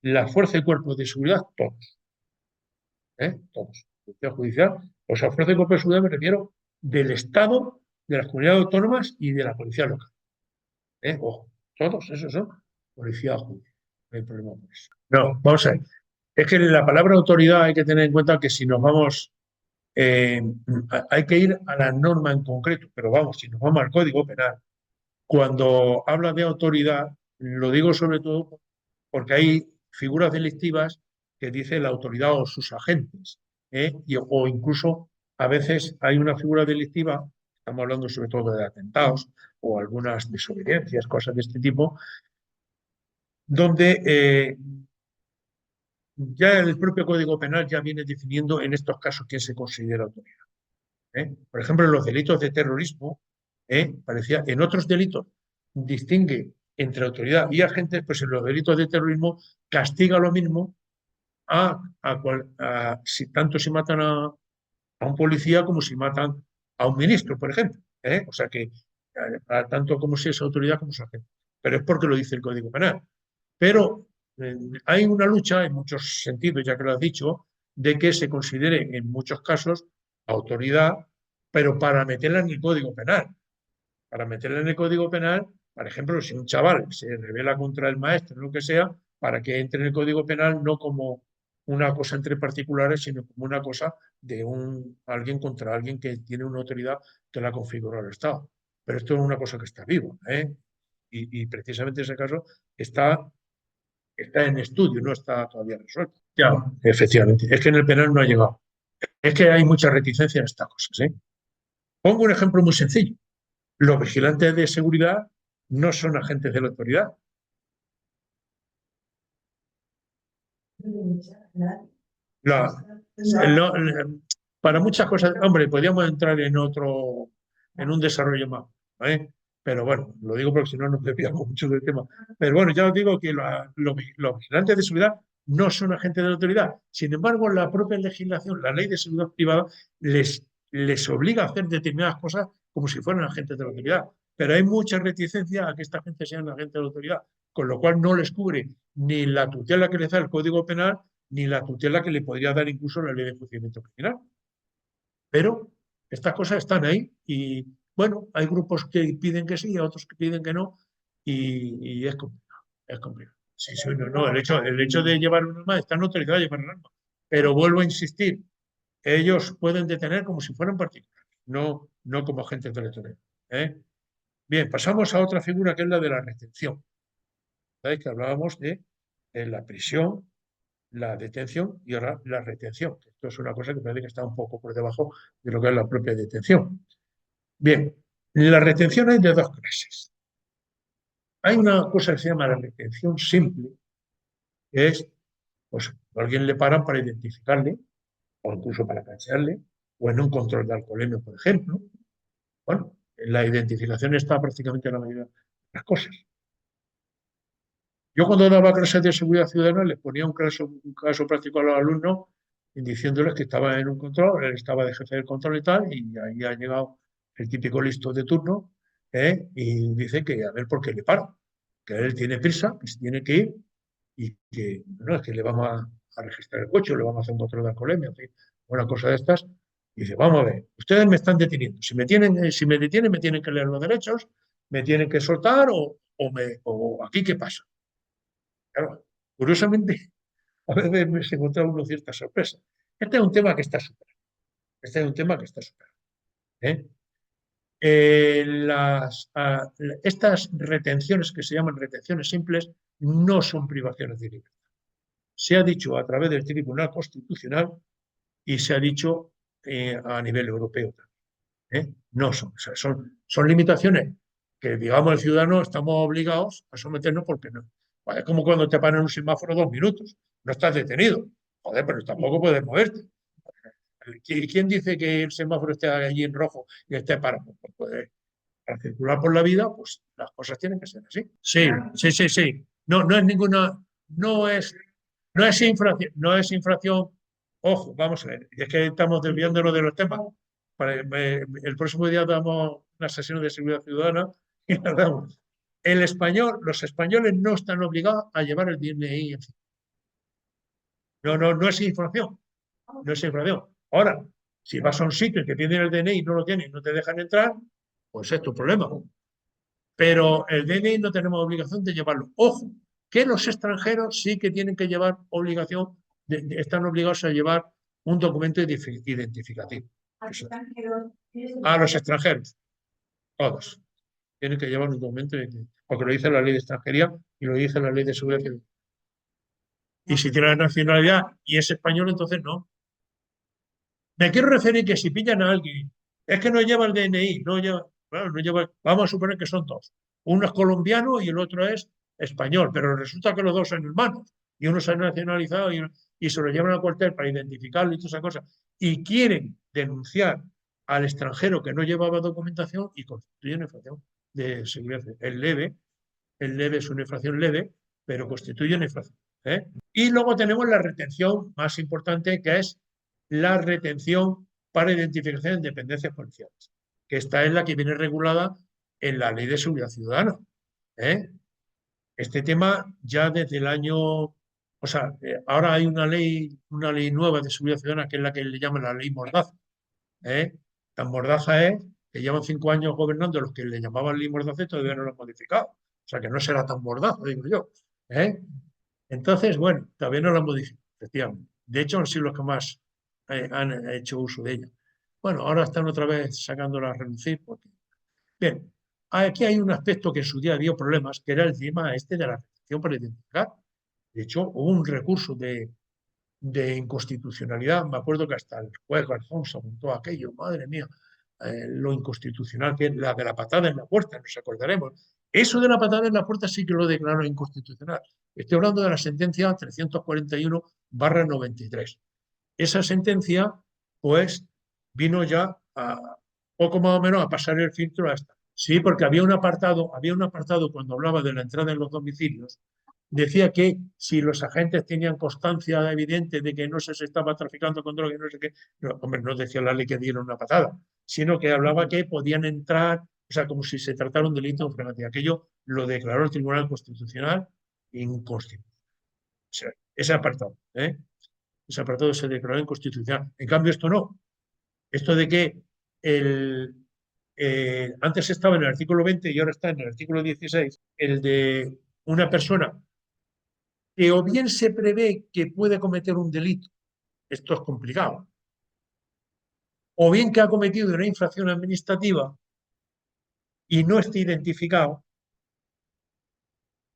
la fuerza y cuerpo de seguridad, todos, ¿eh? Todos. Policía judicial, o sea, fuerza y cuerpo de seguridad me refiero del Estado, de las comunidades autónomas y de la policía local. Ojo, todos esos son policía judicial. No hay problema por eso. No, vamos a ver. Es que la palabra autoridad hay que tener en cuenta que si nos vamos, eh, hay que ir a la norma en concreto, pero vamos, si nos vamos al Código Penal, cuando habla de autoridad, lo digo sobre todo porque hay figuras delictivas que dice la autoridad o sus agentes, o incluso a veces hay una figura delictiva, estamos hablando sobre todo de atentados o algunas desobediencias, cosas de este tipo, donde ya el propio Código Penal ya viene definiendo en estos casos quién se considera autoridad. Por ejemplo, en los delitos de terrorismo, parecía, en otros delitos distingue entre autoridad y agentes, pues en los delitos de terrorismo castiga lo mismo tanto si matan a un policía como si matan a un ministro, por ejemplo. O sea que tanto como si es autoridad como si es agente. Pero es porque lo dice el Código Penal. Pero hay una lucha en muchos sentidos, ya que lo has dicho, de que se considere en muchos casos autoridad, pero para meterla en el Código Penal. Para meterla en el Código Penal, por ejemplo, si un chaval se rebela contra el maestro, lo que sea, para que entre en el Código Penal no como una cosa entre particulares, sino como una cosa de alguien contra alguien que tiene una autoridad que la configuró el Estado. Pero esto es una cosa que está viva, ¿eh? Y precisamente ese caso está en estudio, no está todavía resuelto. Ya, efectivamente. Es que en el penal no ha llegado. Es que hay mucha reticencia en estas cosas, ¿eh? Pongo un ejemplo muy sencillo. Los vigilantes de seguridad no son agentes de la autoridad. La- lo- para muchas cosas, hombre, podríamos entrar en un desarrollo más, ¿eh? Pero bueno, lo digo porque si no nos desviamos mucho del tema. Pero bueno, ya os digo que los vigilantes de seguridad no son agentes de la autoridad. Sin embargo, la propia legislación, la ley de seguridad privada, les obliga a hacer determinadas cosas como si fueran agentes de la autoridad. Pero hay mucha reticencia a que esta gente sean agentes de la autoridad, con lo cual no les cubre ni la tutela que les da el Código Penal, ni la tutela que le podría dar incluso la ley de enjuiciamiento criminal. Pero estas cosas están ahí y, bueno, hay grupos que piden que sí y otros que piden que no y es complicado, es complicado. Sí, sí, no, no, el hecho de llevar un arma, están autorizados a llevar un arma. Pero vuelvo a insistir, ellos pueden detener como si fueran particulares, no como agentes territoriales. ¿Eh? Bien, pasamos a otra figura que es la de la retención. ¿Sabéis que hablábamos de la prisión, la detención y ahora la retención? Esto es una cosa que parece que está un poco por debajo de lo que es la propia detención. Bien, la retención hay de dos clases. Hay una cosa que se llama la retención simple, que es, pues, a alguien le paran para identificarle, o incluso para cachearle, o en un control de alcoholemia, por ejemplo. Bueno, la identificación está prácticamente en la mayoría de las cosas. Yo cuando daba clases de seguridad ciudadana les ponía un caso práctico a los alumnos diciéndoles que estaba en un control, él estaba de jefe del control y tal, y ahí ha llegado el típico listo de turno, y dice que a ver por qué le paran, que él tiene prisa, que se tiene que ir y que no es que le vamos a registrar el coche, o le vamos a hacer un control de alcoholemia, en fin, una cosa de estas. Y dice, vamos a ver, ustedes me están deteniendo. Si me detienen, me tienen que leer los derechos, me tienen que soltar o aquí qué pasa. Claro, curiosamente, a veces se encuentra uno cierta sorpresa. Este es un tema que está superado. Este es un tema que está superado. ¿Eh? Estas retenciones que se llaman retenciones simples no son privaciones de libertad. Se ha dicho a través del Tribunal Constitucional y se ha dicho a nivel europeo también. No son, o sea, son limitaciones que, digamos, el ciudadano estamos obligados a someternos porque no. Es como cuando te paran un semáforo 2 minutos, no estás detenido. Joder, pero tampoco puedes moverte. ¿Quién dice que el semáforo esté allí en rojo y esté parado? Pues, para circular por la vida, pues las cosas tienen que ser así. Sí, sí, sí, sí. No es ninguna, no es, no es infracción. Ojo, vamos a ver, es que estamos desviándonos de los temas. El próximo día damos una sesión de seguridad ciudadana y la damos. Los españoles no están obligados a llevar el DNI encima. No es infracción. No es infracción. Ahora, si vas a un sitio y te piden el DNI y no lo tienes y no te dejan entrar, pues es tu problema. Pero el DNI no tenemos obligación de llevarlo. Ojo, que los extranjeros sí que tienen que llevar obligación, están obligados a llevar un documento identificativo. A los extranjeros, todos. Tienen que llevar un documento, porque lo dice la ley de extranjería y lo dice la ley de seguridad civil. Y si tiene la nacionalidad y es español, entonces no. Me quiero referir que si pillan a alguien, es que no lleva el DNI, no lleva, bueno, no lleva, vamos a suponer que son dos. Uno es colombiano y el otro es español, pero resulta que los dos son hermanos y uno se ha nacionalizado y se lo llevan al cuartel para identificarlo y todas esas cosas. Y quieren denunciar al extranjero que no llevaba documentación y constituye una infracción de seguridad. El leve es una infracción leve, pero constituye una infracción. Y luego tenemos la retención más importante, que es la retención para identificación de dependencias policiales, que esta es la que viene regulada en la Ley de Seguridad Ciudadana. ¿Eh? Este tema ya desde el año, o sea, ahora hay una ley nueva de seguridad ciudadana que es la que le llaman la ley Mordaza. Tan mordaza es que llevan 5 años gobernando los que le llamaban ley Mordaza y todavía no lo han modificado. O sea que no será tan mordaza, digo yo. Entonces, bueno, todavía no lo han modificado, efectivamente. De hecho, han sido los que más han hecho uso de ella. Bueno, ahora están otra vez sacándola a reducir. Bien, aquí hay un aspecto que en su día dio problemas, que era el tema este de la retención para identificar. De hecho, hubo un recurso de inconstitucionalidad. Me acuerdo que hasta el juez Garzón se apuntó a aquello, madre mía, lo inconstitucional que es la de la patada en la puerta, nos acordaremos. Eso de la patada en la puerta sí que lo declaró inconstitucional. Estoy hablando de la sentencia 341/93. Esa sentencia, pues, vino ya a poco más o menos a pasar el filtro a esta. Sí, porque había un apartado cuando hablaba de la entrada en los domicilios, decía que si los agentes tenían constancia evidente de que no se estaba traficando con droga y no sé qué, no, hombre, no decía la ley que dieron una patada, sino que hablaba que podían entrar, o sea, como si se tratara un delito en flagrancia. Aquello lo declaró el Tribunal Constitucional inconstitucional. O sea, ese apartado. ese apartado se declaró inconstitucional. En cambio, esto no. Esto de que antes estaba en el artículo 20 y ahora está en el artículo 16, el de una persona que o bien se prevé que puede cometer un delito, esto es complicado, o bien que ha cometido una infracción administrativa y no esté identificado,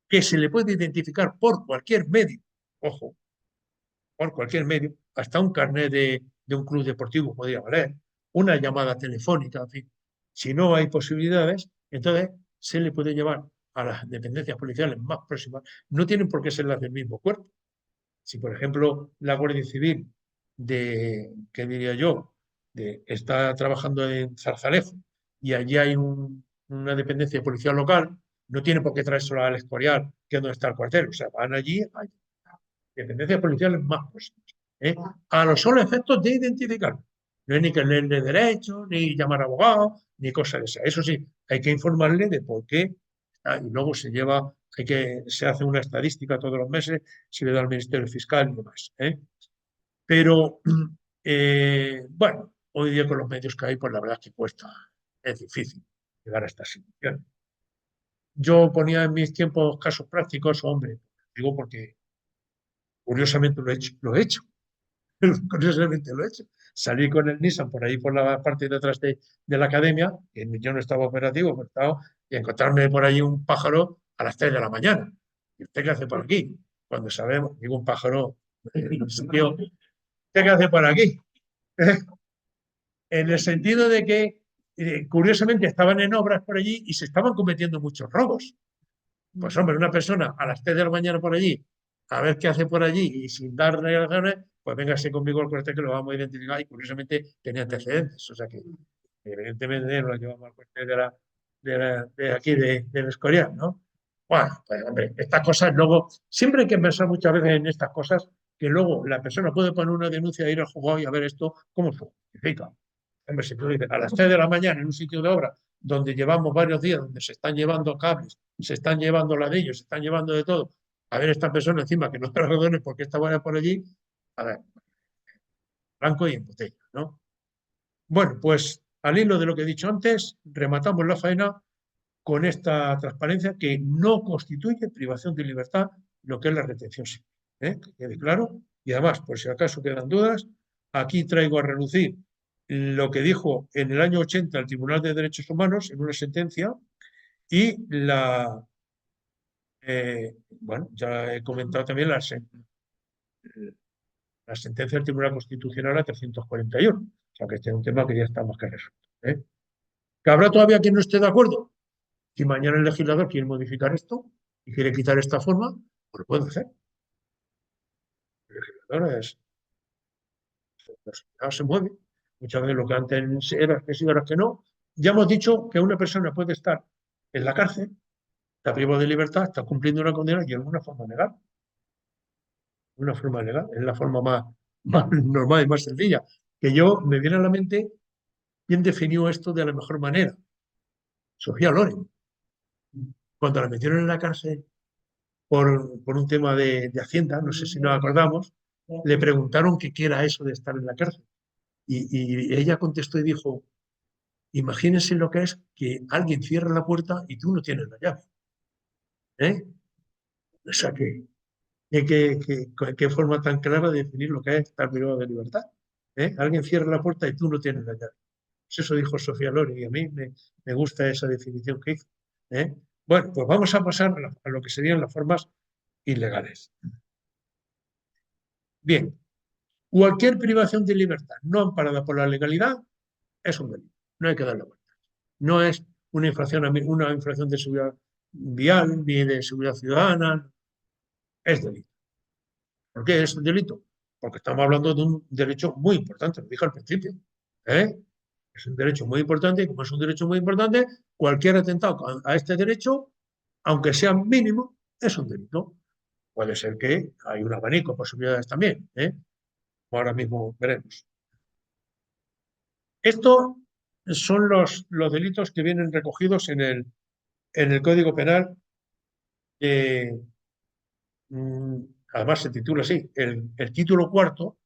que se le puede identificar por cualquier medio, ojo, por cualquier medio, hasta un carnet de un club deportivo podría valer, una llamada telefónica, en fin. Si no hay posibilidades, entonces se le puede llevar a las dependencias policiales más próximas. No tienen por qué ser las del mismo cuerpo. Si, por ejemplo, la Guardia Civil ¿qué diría yo? Está trabajando en Zarzalejo y allí hay una dependencia policial local, no tiene por qué traérselo al Escorial, que es donde está el cuartel. O sea, van allí, hay dependencias policiales más próximas, ¿eh? A los solos efectos de identificar. No hay ni que leerle derecho, ni llamar a abogado, ni cosas de esas. Eso sí, hay que informarle de por qué. Y luego se hace una estadística todos los meses, se le da al Ministerio Fiscal y demás, ¿eh? Pero, bueno, hoy día con los medios que hay, pues la verdad es que cuesta, es difícil llegar a esta situación. Yo ponía en mis tiempos casos prácticos, hombre, digo porque curiosamente lo he hecho. Curiosamente lo he hecho. Salí con el Nissan por ahí por la parte de atrás de la academia, que yo no estaba operativo, pero estaba, y encontrarme por ahí un pájaro a las 3 de la mañana. ¿Y usted qué hace por aquí? Cuando sabemos, digo un pájaro, en el sentido, ¿usted qué hace por aquí? En el sentido de que, curiosamente, estaban en obras por allí y se estaban cometiendo muchos robos. Pues hombre, una persona a las 3 de la mañana por allí, a ver qué hace por allí y sin darle razones, pues véngase conmigo al cuartel que lo vamos a identificar y curiosamente tenía antecedentes. O sea que evidentemente no lo llevamos al cuartel de aquí, del Escorial, ¿no? Bueno, pues hombre, estas cosas luego, siempre hay que pensar muchas veces en estas cosas, que luego la persona puede poner una denuncia e ir al juzgado y a ver esto, cómo se justifica. Hombre, si tú dices a las 3 de la mañana en un sitio de obra donde llevamos varios días, donde se están llevando cables, se están llevando ladrillos, se están llevando de todo, a ver esta persona encima que no trae razones porque estaba por allí, a ver, blanco y en botella, ¿no? Bueno, pues al hilo de lo que he dicho antes, rematamos la faena con esta transparencia que no constituye privación de libertad lo que es la retención civil. Que quede claro. Y además, por si acaso quedan dudas, aquí traigo a relucir lo que dijo en el año 80 el Tribunal de Derechos Humanos en una sentencia y bueno, ya he comentado también la sentencia del Tribunal Constitucional a 341. O sea que este es un tema que ya está más que resuelto. ¿Que habrá todavía quien no esté de acuerdo? Si mañana el legislador quiere modificar esto y quiere quitar esta forma, pues lo puede hacer. El legislador la sociedad se mueve. Muchas veces lo que antes era que sí, ahora que no. Ya hemos dicho que una persona puede estar en la cárcel, está privado de libertad, está cumpliendo una condena y en una forma legal. Una forma legal, es la forma más normal y más sencilla. Que yo me viene a la mente quién definió esto de la mejor manera. Sofía Loren. Cuando la metieron en la cárcel por un tema de Hacienda, no sé si nos acordamos, le preguntaron qué era eso de estar en la cárcel. Y ella contestó y dijo, imagínense lo que es que alguien cierra la puerta y tú no tienes la llave. ¿Eh? O sea, qué forma tan clara de definir lo que es estar privado de libertad. Alguien cierra la puerta y tú no tienes la llave. Pues eso dijo Sofía Loren y a mí me gusta esa definición que hizo. ¿Eh? Bueno, pues vamos a pasar a lo que serían las formas ilegales. Bien, cualquier privación de libertad no amparada por la legalidad es un delito. No hay que darle vuelta. No es una infracción de seguridad vial ni de seguridad ciudadana. Es delito. ¿Por qué es un delito? Porque estamos hablando de un derecho muy importante, lo dije al principio. ¿Eh? Es un derecho muy importante y como es un derecho muy importante, cualquier atentado a este derecho, aunque sea mínimo, es un delito. Puede ser que hay un abanico de posibilidades también. Ahora mismo veremos. Estos son los delitos que vienen recogidos en el Código Penal. eh, Además se titula así, el título cuarto,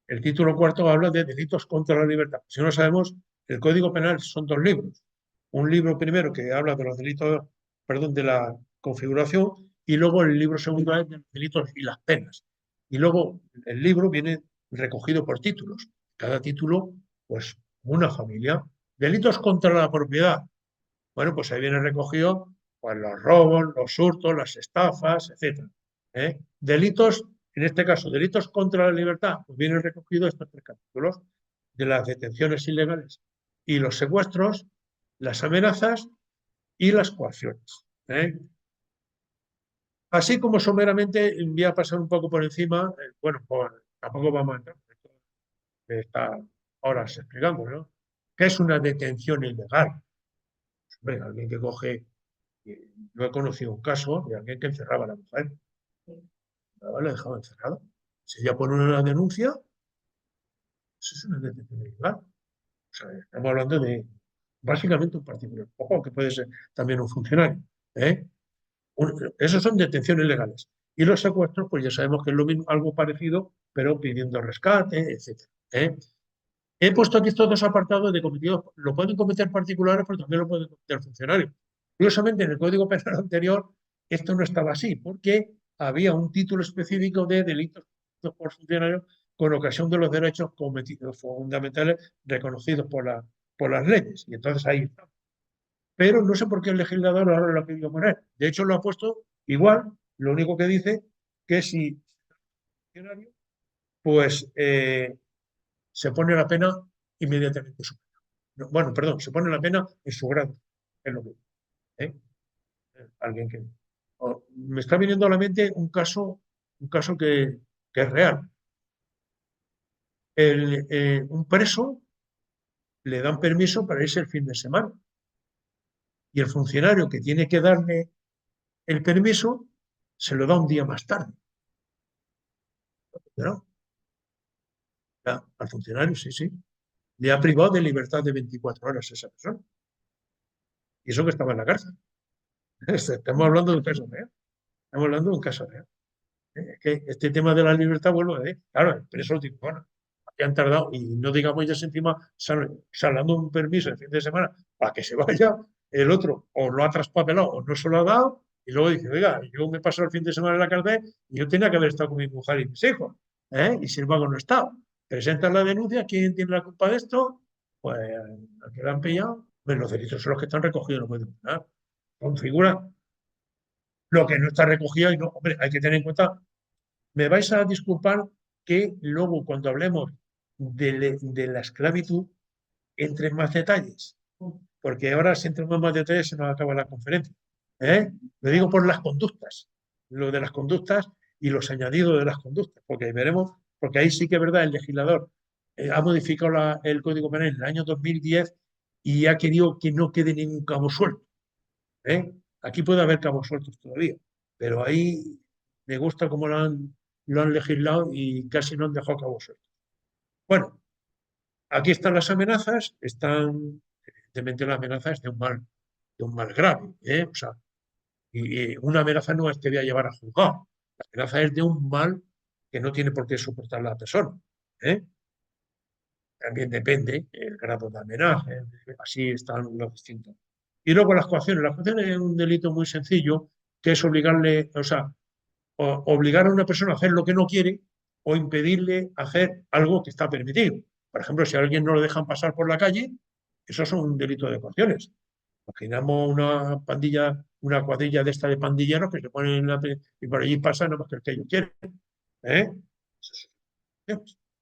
el título cuarto habla de delitos contra la libertad. Si no sabemos, el Código Penal son dos libros. Un libro primero que habla de los delitos, perdón, de la configuración, y luego el libro segundo es de los delitos y las penas. Y luego el libro viene recogido por títulos. Cada título, pues, una familia. Delitos contra la propiedad. Bueno, pues ahí viene recogido pues, los robos, los hurtos, las estafas, etcétera. Delitos, en este caso, delitos contra la libertad, pues vienen recogidos estos tres capítulos de las detenciones ilegales y los secuestros, las amenazas y las coacciones. Así como someramente voy a pasar un poco por encima, bueno, pues tampoco vamos a entrar, está horas explicando, ¿no? ¿Qué es una detención ilegal? Hombre, alguien que coge, yo he conocido un caso de alguien que encerraba a la mujer, la dejaba encerrada. Si ella pone una denuncia, eso es una detención ilegal. O sea, estamos hablando de básicamente un particular, ojo, que puede ser también un funcionario. ¿eh? Esos son detenciones legales. Y los secuestros, pues ya sabemos que es lo mismo, algo parecido, pero pidiendo rescate, etcétera. He puesto aquí estos dos apartados de cometidos, lo pueden cometer particulares, pero también lo pueden cometer funcionarios. Curiosamente, en el Código Penal anterior, esto no estaba así, porque había un título específico de delitos por funcionarios con ocasión de los derechos cometidos fundamentales reconocidos por las leyes. Y entonces ahí está. Pero no sé por qué el legislador ahora lo ha querido poner. De hecho, lo ha puesto igual, lo único que dice que si funcionario, pues se pone la pena inmediatamente superior. No, bueno, perdón, se pone la pena en su grado. Es lo mismo. ¿eh? Alguien que. Me está viniendo a la mente un caso que es real. Un preso le dan permiso para irse el fin de semana. Y el funcionario que tiene que darle el permiso se lo da un día más tarde. ¿No? Al funcionario, sí, sí. Le ha privado de libertad de 24 horas a esa persona. Y eso que estaba en la cárcel. Estamos hablando de un caso real. Estamos hablando de un caso real. Es que este tema de la libertad, vuelvo a decir, claro, el preso dice, bueno, aquí han tardado, y no digamos ya encima, dando un permiso el fin de semana para que se vaya, el otro o lo ha traspapelado o no se lo ha dado, y luego dice, oiga, yo me paso el fin de semana en la cárcel y yo tenía que haber estado con mi mujer y mis hijos, y sin embargo no he estado. Presentan la denuncia, ¿quién tiene la culpa de esto? Pues al que le han pillado, pues los delitos son los que están recogidos, no pueden penar. Son figuras. Lo que no está recogido, y no, hombre, hay que tener en cuenta, me vais a disculpar que luego cuando hablemos de la esclavitud entre más detalles, porque ahora si entramos en más detalles se nos acaba la conferencia. Lo digo por las conductas, lo de las conductas y los añadidos de las conductas, porque ahí veremos, porque ahí sí que es verdad, el legislador ha modificado el Código Penal en el año 2010 y ha querido que no quede ningún cabo suelto. Aquí puede haber cabos sueltos todavía, pero ahí me gusta cómo lo han legislado y casi no han dejado cabos sueltos. Bueno, aquí están las amenazas, están evidentemente las amenazas de un mal grave. O sea, y una amenaza no es que voy a llevar a juzgado, la amenaza es de un mal que no tiene por qué soportar la persona. ¿eh? También depende el grado de amenaza, así están los distintos. Y luego las coacciones. Las coacciones es un delito muy sencillo, que es obligarle, o sea, obligar a una persona a hacer lo que no quiere o impedirle hacer algo que está permitido. Por ejemplo, si a alguien no lo dejan pasar por la calle, eso es un delito de coacciones. Imaginamos una pandilla, una cuadrilla de esta de pandilleros que se ponen y por allí pasan nada más que el que ellos quieren. ¿eh?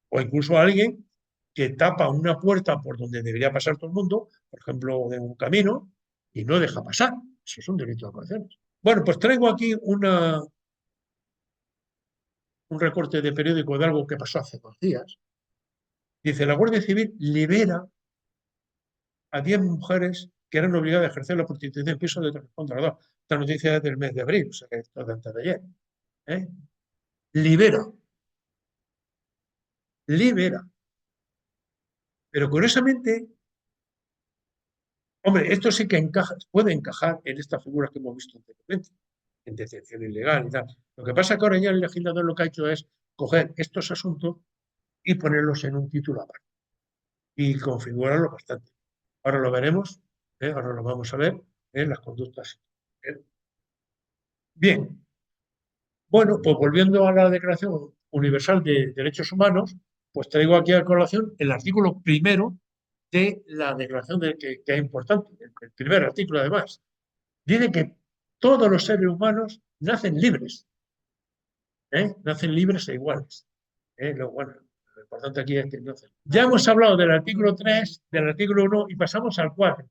O incluso a alguien que tapa una puerta por donde debería pasar todo el mundo, por ejemplo, de un camino, y no deja pasar. Eso es un delito de coacciones. Bueno, pues traigo aquí un recorte de periódico de algo que pasó hace 2 días. Dice, la Guardia Civil libera a 10 mujeres que eran obligadas a ejercer la prostitución en pisos de tres contra dos. Esta noticia es del mes de abril, o sea que esto es de antes de ayer. Libera. Libera. Pero curiosamente, hombre, esto sí que puede encajar en estas figuras que hemos visto anteriormente, en detención ilegal y tal. Lo que pasa es que ahora ya el legislador lo que ha hecho es coger estos asuntos y ponerlos en un título aparte y configurarlo bastante. Ahora lo veremos, ahora lo vamos a ver en las conductas. Bien, bueno, pues volviendo a la Declaración Universal de Derechos Humanos, pues traigo aquí a colación el artículo primero de la declaración que es importante, el primer artículo además. Dice que todos los seres humanos nacen libres, nacen libres e iguales. Bueno, lo importante aquí es que nacen. Ya hemos hablado del artículo 3, del artículo 1 y pasamos al 4.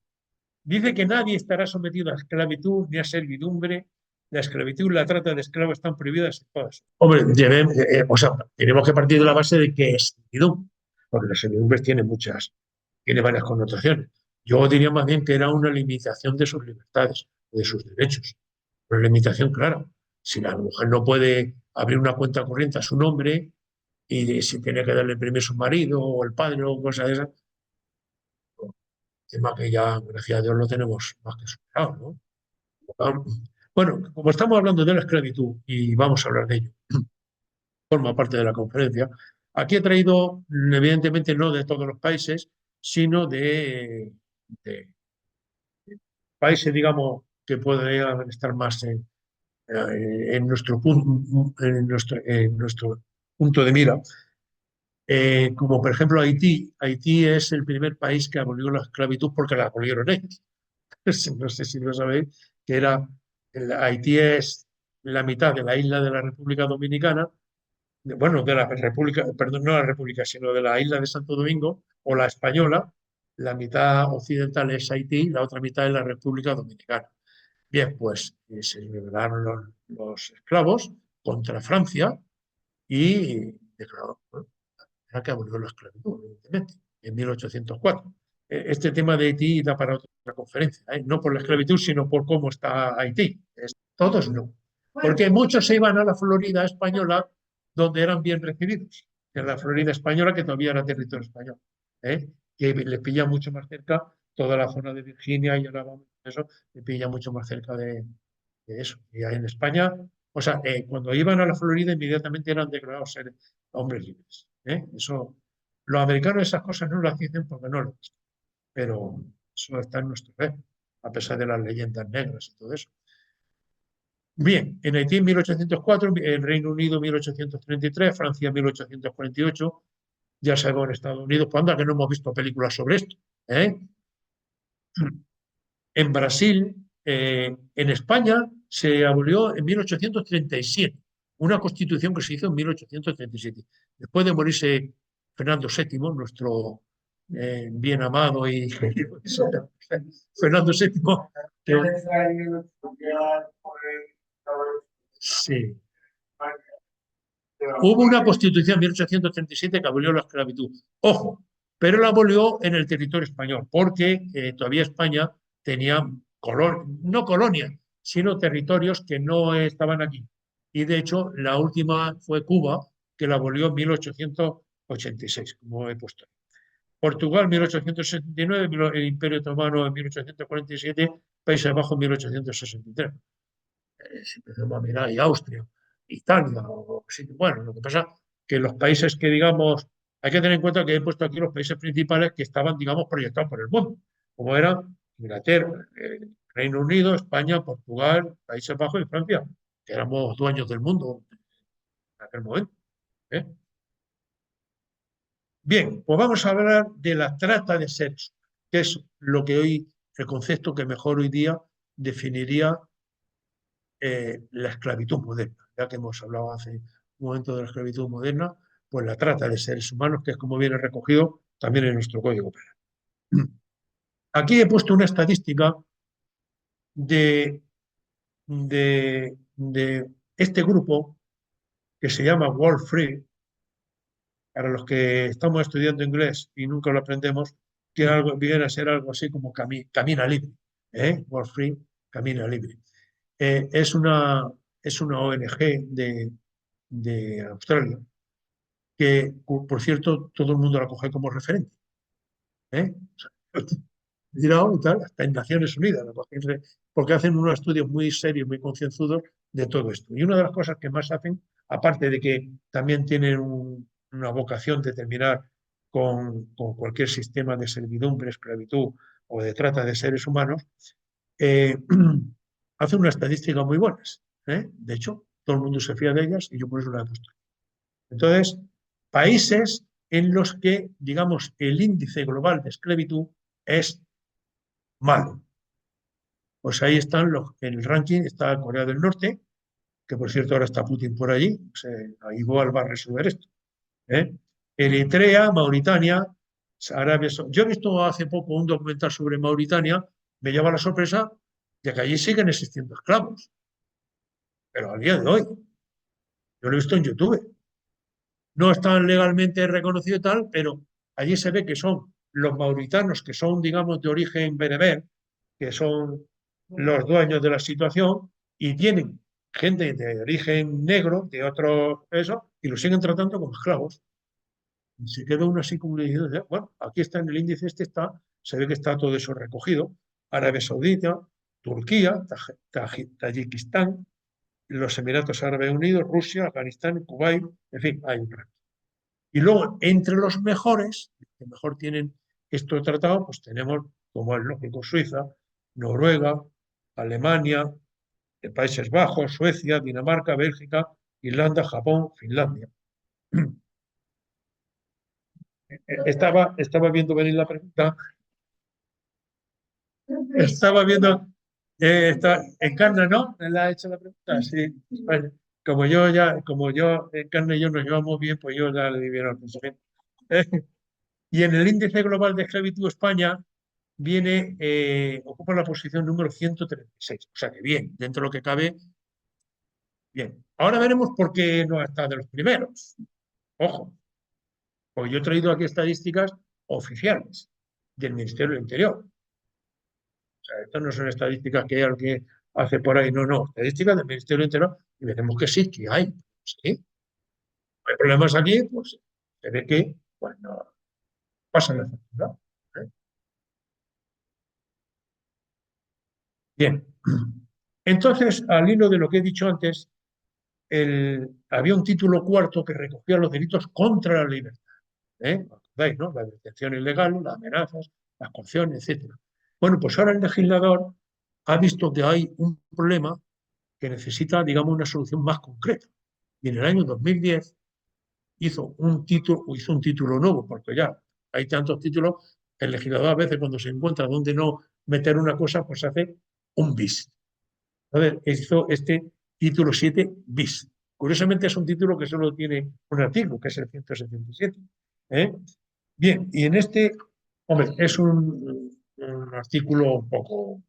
Dice que nadie estará sometido a esclavitud ni a servidumbre. La esclavitud y la trata de esclavos están prohibidas en todas. Hombre, tenemos que partir de la base de que es servidumbre, porque la servidumbre tiene varias connotaciones. Yo diría más bien que era una limitación de sus libertades, de sus derechos. Una limitación clara. Si la mujer no puede abrir una cuenta corriente a su nombre y si tiene que darle permiso a su marido o el padre o cosas de esas, tema que ya, gracias a Dios, lo tenemos más que superado, ¿no? Bueno, como estamos hablando de la esclavitud y vamos a hablar de ello, forma parte de la conferencia, aquí he traído, evidentemente, no de todos los países, sino de países, digamos, que podrían estar más en nuestro punto de mira, como por ejemplo Haití. Haití es el primer país que abolió la esclavitud porque la abolieron ellos. No sé si lo sabéis, que Haití es la mitad de la isla de la República Dominicana, bueno, de la República, perdón, no la República, sino de la isla de Santo Domingo, o la española. La mitad occidental es Haití, la otra mitad es la República Dominicana. Bien, pues se rebelaron los esclavos contra Francia y declaró, bueno, era que abolió la esclavitud, evidentemente, en 1804. Este tema de Haití da para otra conferencia, no por la esclavitud, sino por cómo está Haití. Todos no. Porque muchos se iban a la Florida española, donde eran bien recibidos. En la Florida española, que todavía era territorio español. Que les pilla mucho más cerca toda la zona de Virginia y Alabama, eso le pilla mucho más cerca de eso. Y ahí en España, o sea, cuando iban a la Florida, inmediatamente eran declarados ser hombres libres. Eso, los americanos esas cosas no las dicen porque no lo dicen, pero eso está en nuestro ver, a pesar de las leyendas negras y todo eso. Bien, en Haití en 1804, en Reino Unido en 1833, Francia en 1848, ya sabemos en Estados Unidos, pues anda que no hemos visto películas sobre esto. En Brasil, en España, se abolió en 1837, una constitución que se hizo en 1837. Después de morirse Fernando VII, nuestro bien amado y Fernando VII, que, sí. Hubo una constitución en 1837 que abolió la esclavitud. Ojo, pero la abolió en el territorio español, porque todavía España tenía no colonias, sino territorios que no estaban aquí. Y de hecho, la última fue Cuba, que la abolió en 1886, como he puesto. Portugal, 1869, el Imperio Otomano en 1847, Países Bajos en 1863. Si empezamos a mirar, y Austria, Italia, bueno, lo que pasa es que los países que, digamos, hay que tener en cuenta que he puesto aquí los países principales que estaban, digamos, proyectados por el mundo, como eran Inglaterra, Reino Unido, España, Portugal, Países Bajos y Francia, que éramos dueños del mundo en aquel momento. ¿eh? Bien, pues vamos a hablar de la trata de seres, que es lo que hoy, el concepto que mejor hoy día definiría la esclavitud moderna. Ya que hemos hablado hace un momento de la esclavitud moderna, pues la trata de seres humanos, que es como viene recogido también en nuestro Código Penal. Aquí he puesto una estadística de, de este grupo que se llama World Free. Para los que estamos estudiando inglés y nunca lo aprendemos, que viene a ser algo así como Camina Libre. World Free, Camina Libre. Es una ONG de Australia que, por cierto, todo el mundo la coge como referente. Y tal, hasta en Naciones Unidas, porque hacen unos estudios muy serios, muy concienzudos de todo esto. Y una de las cosas que más hacen, aparte de que también tienen una vocación de terminar con cualquier sistema de servidumbre, esclavitud o de trata de seres humanos, eh, hace unas estadísticas muy buenas. De hecho, todo el mundo se fía de ellas y yo por eso las he puesto. Entonces, países en los que, digamos, el índice global de esclavitud es malo. Pues ahí están en el ranking está Corea del Norte, que por cierto ahora está Putin por allí, pues, igual va a resolver esto. Eritrea, Mauritania, Arabia Saudí. Yo he visto hace poco un documental sobre Mauritania, me lleva la sorpresa de que allí siguen existiendo esclavos, pero al día de hoy, yo lo he visto en YouTube. No están legalmente reconocidos y tal, pero allí se ve que son los mauritanos, que son, digamos, de origen bereber, que son los dueños de la situación, y tienen gente de origen negro, de otros, eso, y los siguen tratando como esclavos. Y se queda uno así como diciendo, bueno, aquí está en el índice, se ve que está todo eso recogido. Arabia Saudita, Turquía, Tayikistán, los Emiratos Árabes Unidos, Rusia, Afganistán, Kuwait, en fin, hay un ranking. Y luego, entre los mejores, que mejor tienen esto tratado, pues tenemos, como es lógico, Suiza, Noruega, Alemania, Países Bajos, Suecia, Dinamarca, Bélgica, Irlanda, Japón, Finlandia. Estaba viendo venir la pregunta. Estaba viendo, Encarna, ¿no? ¿Le ha hecho la pregunta? Sí. Bueno, como yo, Encarna y yo nos llevamos bien, pues yo ya le diviero al pensamiento. Y en el índice global de esclavitud, España ocupa la posición número 136. O sea que bien, dentro de lo que cabe, bien. Ahora veremos por qué no está de los primeros. Ojo, pues yo he traído aquí estadísticas oficiales del Ministerio del Interior. O sea, estas no son estadísticas que alguien hace por ahí, no, estadísticas del Ministerio del Interior y veremos que sí, que hay. Sí, hay problemas aquí, pues se ve que, bueno, pasa la factura. ¿Eh? Bien. Entonces, al hilo de lo que he dicho antes, había un título cuarto que recogía los delitos contra la libertad. ¿Veis, no? La detención ilegal, las amenazas, las coacciones, etcétera. Bueno, pues ahora el legislador ha visto que hay un problema que necesita, digamos, una solución más concreta. Y en el año 2010 hizo un título nuevo, porque ya hay tantos títulos, el legislador a veces cuando se encuentra donde no meter una cosa, pues hace un bis. A ver, hizo este título 7 bis. Curiosamente es un título que solo tiene un artículo, que es el 177. Bien, y en este, hombre, es un artículo un poco,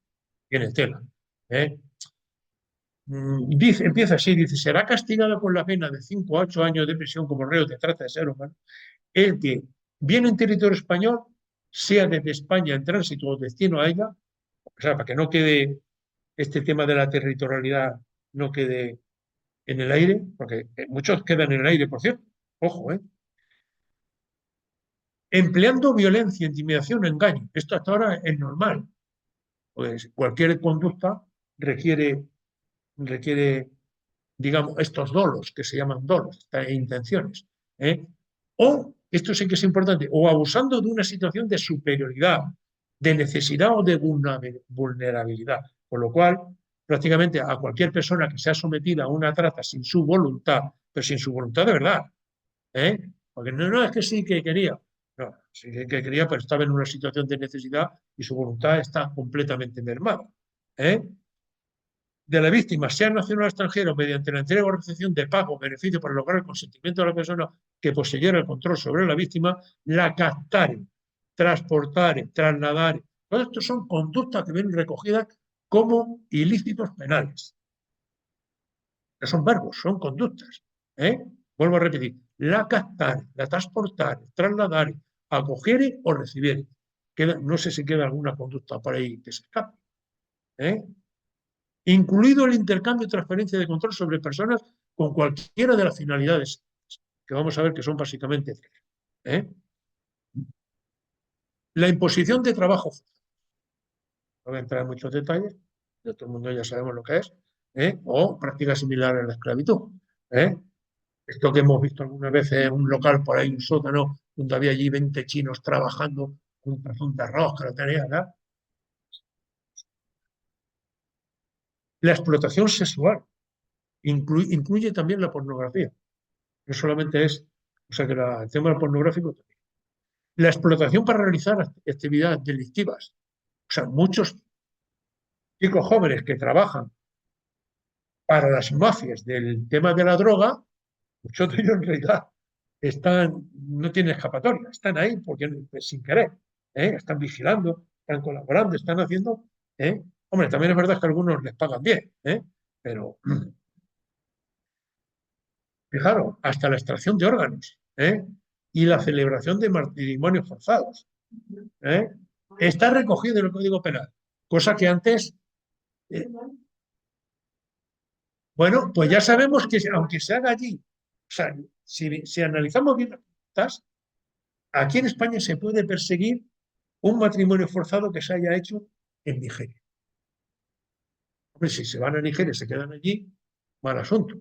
tiene tela. ¿eh? Empieza así, dice, será castigado con la pena de 5 a 8 años de prisión como reo de trata de ser humano el que viene en territorio español, sea desde España en tránsito o destino a ella, o sea, para que no quede este tema de la territorialidad, no quede en el aire, porque muchos quedan en el aire, por cierto, ojo, empleando violencia, intimidación o engaño. Esto hasta ahora es normal, pues cualquier conducta requiere digamos, estos dolos, que se llaman dolos, estas intenciones. O, esto sí que es importante, o abusando de una situación de superioridad, de necesidad o de vulnerabilidad. Con lo cual, prácticamente a cualquier persona que sea sometida a una trata sin su voluntad, pero sin su voluntad de verdad, porque no es que sí que quería, no, sí que quería, pero estaba en una situación de necesidad y su voluntad está completamente mermada. De la víctima, sea nacional o extranjero, mediante la entrega o recepción de pago o beneficio para lograr el consentimiento de la persona que poseyera el control sobre la víctima, la captare, transportare, trasladare. Todo esto son conductas que vienen recogidas como ilícitos penales. No son verbos, son conductas. Vuelvo a repetir, la captare, la transportare, trasladare, acogiere o recibiere. No sé si queda alguna conducta por ahí que se escape. Incluido el intercambio y transferencia de control sobre personas con cualquiera de las finalidades, que vamos a ver que son básicamente tres. La imposición de trabajo, no voy a entrar en muchos detalles, de todo el mundo ya sabemos lo que es, o práctica similar a la esclavitud. Esto que hemos visto algunas veces en un local por ahí, un sótano, donde había allí 20 chinos trabajando, un tazón de arroz que lo tenía, ¿verdad? La explotación sexual incluye también la pornografía. No solamente es, o sea que el tema pornográfico también. La explotación para realizar actividades delictivas. O sea, muchos chicos jóvenes que trabajan para las mafias del tema de la droga, muchos de ellos en realidad no tienen escapatoria, están ahí porque pues, sin querer, están vigilando, están colaborando, están haciendo. Hombre, también es verdad que a algunos les pagan bien, pero fijaros, hasta la extracción de órganos y la celebración de matrimonios forzados ¿eh? Está recogido en el Código Penal, cosa que antes, eh, bueno, pues ya sabemos que aunque se haga allí, o sea, si analizamos bien las cosas, aquí en España se puede perseguir un matrimonio forzado que se haya hecho en Nigeria. Hombre, si se van a Nigeria y se quedan allí, mal asunto.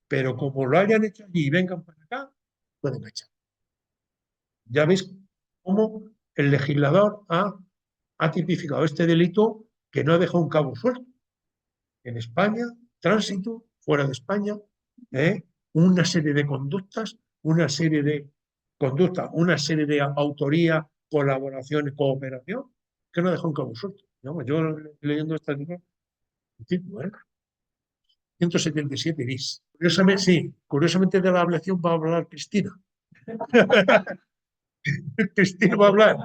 Pero como lo hayan hecho allí y vengan para acá, pueden echar. Ya veis cómo el legislador ha tipificado este delito que no ha dejado un cabo suelto. En España, tránsito, fuera de España, una serie de conductas, una serie de conductas, una serie de autoría, colaboración y cooperación, que no deja un cabo suelto. Digamos, yo leyendo esta libro, 177 bis. Curiosamente, sí, curiosamente de la ablación va a hablar Cristina. Cristina va a hablar,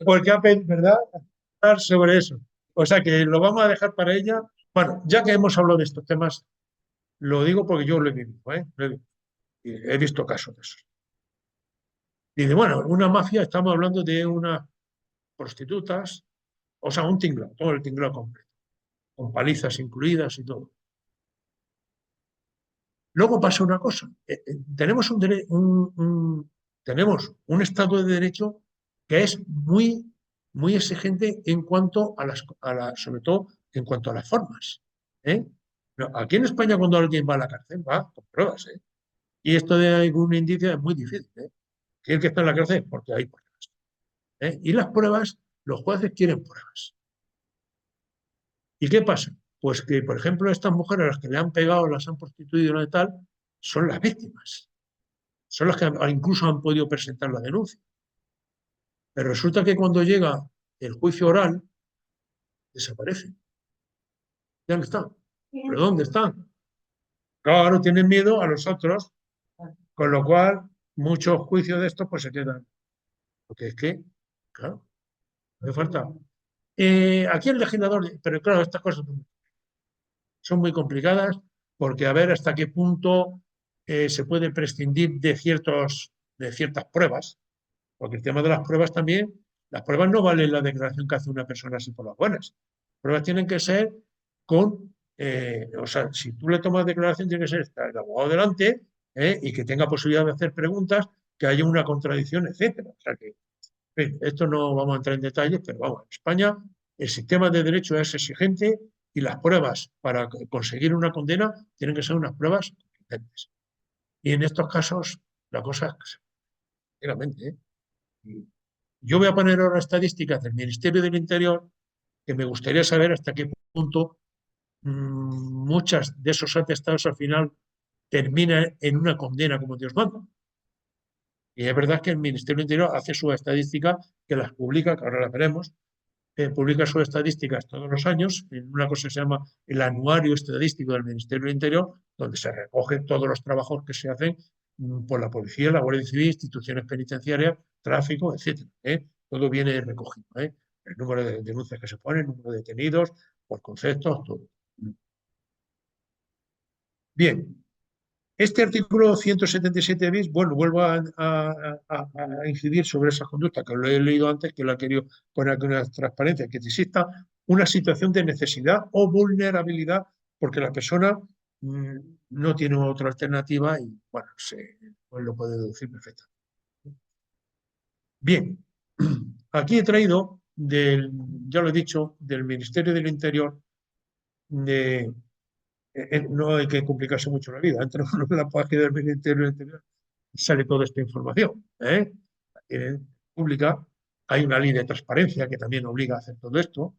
porque ¿verdad? Hablar sobre eso. O sea que lo vamos a dejar para ella. Bueno, ya que hemos hablado de estos temas, lo digo porque yo lo he vivido, he visto casos de esos. Dice, bueno, una mafia, estamos hablando de unas prostitutas, o sea, un tinglado, todo el tinglado completo, con palizas incluidas y todo. Luego pasa una cosa, tenemos tenemos un Estado de Derecho que es muy exigente en cuanto sobre todo en cuanto a las formas. ¿eh? No, aquí en España cuando alguien va a la cárcel va con pruebas, y esto de algún indicio es muy difícil. Si el que está en la cárcel, porque hay pruebas. Y las pruebas, los jueces quieren pruebas. ¿Y qué pasa? Pues que, por ejemplo, estas mujeres a las que le han pegado, las han prostituido y tal, son las víctimas. Son las que incluso han podido presentar la denuncia. Pero resulta que cuando llega el juicio oral, desaparecen. Ya no están. ¿Pero dónde están? Claro, tienen miedo a los otros, con lo cual muchos juicios de estos pues se quedan. Porque es que, claro, me falta. Aquí el legislador, pero claro, estas cosas son muy complicadas porque a ver hasta qué punto se puede prescindir de ciertas pruebas, porque el tema de las pruebas también, las pruebas no valen la declaración que hace una persona así por las buenas. Las pruebas tienen que ser o sea, si tú le tomas declaración, tiene que ser estar el abogado delante y que tenga posibilidad de hacer preguntas, que haya una contradicción, etcétera. O sea que, en fin, esto no vamos a entrar en detalles, pero vamos, en España el sistema de derecho es exigente y las pruebas para conseguir una condena tienen que ser unas pruebas competentes. Y en estos casos, la cosa es, sinceramente, yo voy a poner ahora estadísticas del Ministerio del Interior que me gustaría saber hasta qué punto muchas de esos atestados al final terminan en una condena como Dios manda. Y es verdad que el Ministerio del Interior hace sus estadísticas, que las publica, que ahora las veremos, publica sus estadísticas todos los años en una cosa que se llama el Anuario Estadístico del Ministerio del Interior, donde se recogen todos los trabajos que se hacen por la policía, la Guardia Civil, instituciones penitenciarias, tráfico, etcétera. Todo viene recogido. El número de denuncias que se ponen, el número de detenidos, por conceptos, todo. Bien, este artículo 177 bis, bueno, vuelvo a incidir sobre esa conducta que lo he leído antes, que lo ha querido poner aquí una transparencia, que exista una situación de necesidad o vulnerabilidad porque la persona no tiene otra alternativa y, bueno, pues lo puede deducir perfectamente. Bien, aquí he traído, ya lo he dicho, del Ministerio del Interior, de no hay que complicarse mucho la vida. Entra uno en la página del Ministerio del Interior y sale toda esta información. Pública. Hay una ley de transparencia que también obliga a hacer todo esto.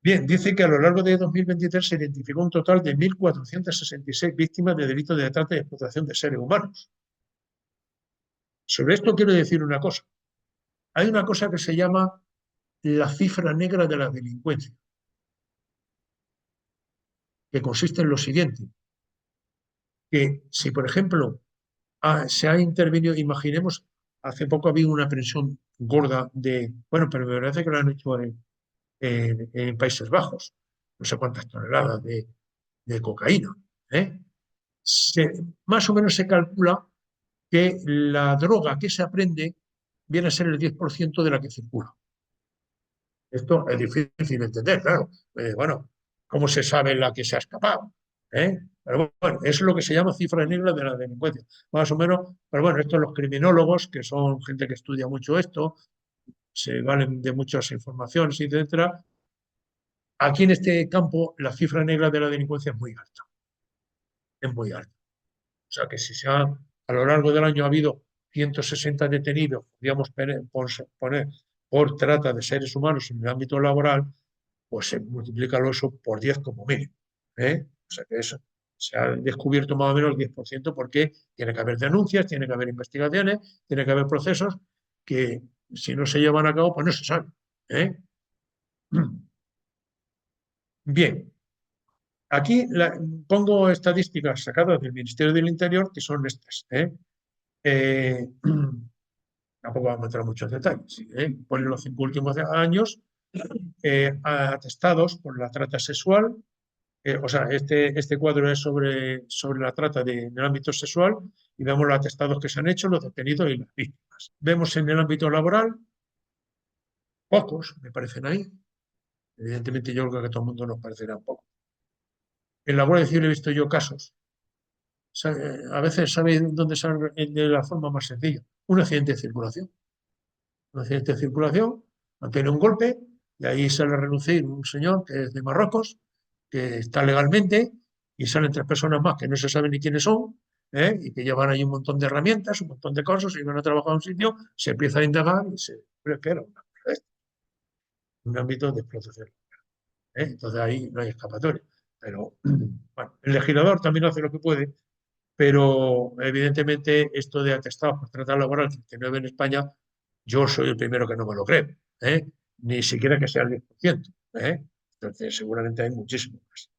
Bien, dice que a lo largo de 2023 se identificó un total de 1.466 víctimas de delitos de trata y explotación de seres humanos. Sobre esto quiero decir una cosa. Hay una cosa que se llama la cifra negra de la delincuencia, que consiste en lo siguiente, que si, por ejemplo, se ha intervenido, imaginemos, hace poco había una presión gorda bueno, pero me parece que lo han hecho en Países Bajos, no sé cuántas toneladas de cocaína. Más o menos se calcula que la droga que se aprende viene a ser el 10% de la que circula. Esto es difícil de entender, claro. Bueno, ¿cómo se sabe la que se ha escapado? Pero bueno, eso es lo que se llama cifra negra de la delincuencia. Más o menos, pero bueno, esto los criminólogos, que son gente que estudia mucho esto, se valen de muchas informaciones, etcétera. Aquí en este campo la cifra negra de la delincuencia es muy alta. Es muy alta. O sea que si a lo largo del año ha habido 160 detenidos, podríamos poner por trata de seres humanos en el ámbito laboral, pues se multiplica eso por 10 como mínimo. O sea que eso se ha descubierto más o menos el 10% porque tiene que haber denuncias, tiene que haber investigaciones, tiene que haber procesos que si no se llevan a cabo, pues no se sabe. Bien, aquí pongo estadísticas sacadas del Ministerio del Interior que son estas. Tampoco vamos a entrar en muchos detalles. Ponen los 5 últimos años atestados por la trata sexual. O sea, este cuadro es sobre la trata en el ámbito sexual y vemos los atestados que se han hecho, los detenidos y las víctimas. Vemos en el ámbito laboral, pocos, me parecen ahí. Evidentemente yo creo que a todo el mundo nos parecerá poco. En la Guardia Civil he visto yo casos. A veces, ¿sabéis dónde sale de la forma más sencilla? Un accidente de circulación. Un accidente de circulación, mantiene un golpe y ahí sale a relucir un señor que es de Marruecos, que está legalmente, y salen 3 personas más que no se sabe ni quiénes son, y que llevan ahí un montón de herramientas, un montón de cosas, y van a trabajar a un sitio, se empieza a indagar y se ve que era un ámbito de explotación. Entonces ahí no hay escapatoria. Pero bueno, el legislador también hace lo que puede, pero evidentemente esto de atestados por trata laboral 39 en España, yo soy el primero que no me lo creo, ni siquiera que sea el 10%. Entonces seguramente hay muchísimo más.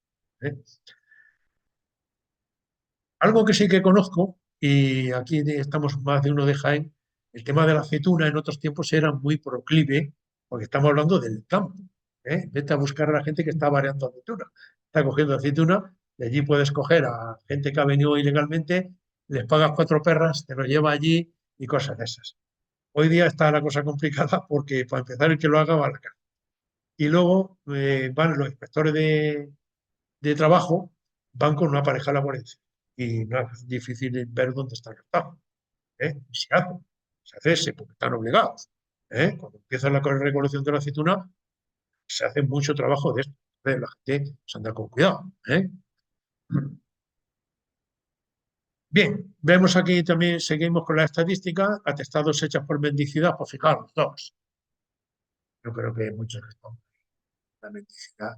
Algo que sí que conozco, y aquí estamos más de uno de Jaén, el tema de la aceituna en otros tiempos era muy proclive, porque estamos hablando del campo. Vete a buscar a la gente que está variando aceituna. Está cogiendo aceituna, y allí puedes coger a gente que ha venido ilegalmente, les pagas 4 perras, te lo lleva allí y cosas de esas. Hoy día está la cosa complicada porque para empezar el que lo haga va a la cárcel. Y luego van los inspectores de trabajo, van con una pareja a la Guardia Civil y no es difícil ver dónde está el atajos. Y se hace ese, porque están obligados. Cuando empieza la recolección de la aceituna, se hace mucho trabajo de esto. La gente se anda con cuidado. Bien, vemos aquí también, seguimos con la estadística, atestados hechas por mendicidad, pues fijaros, 2. Yo creo que muchos responden. La mendicidad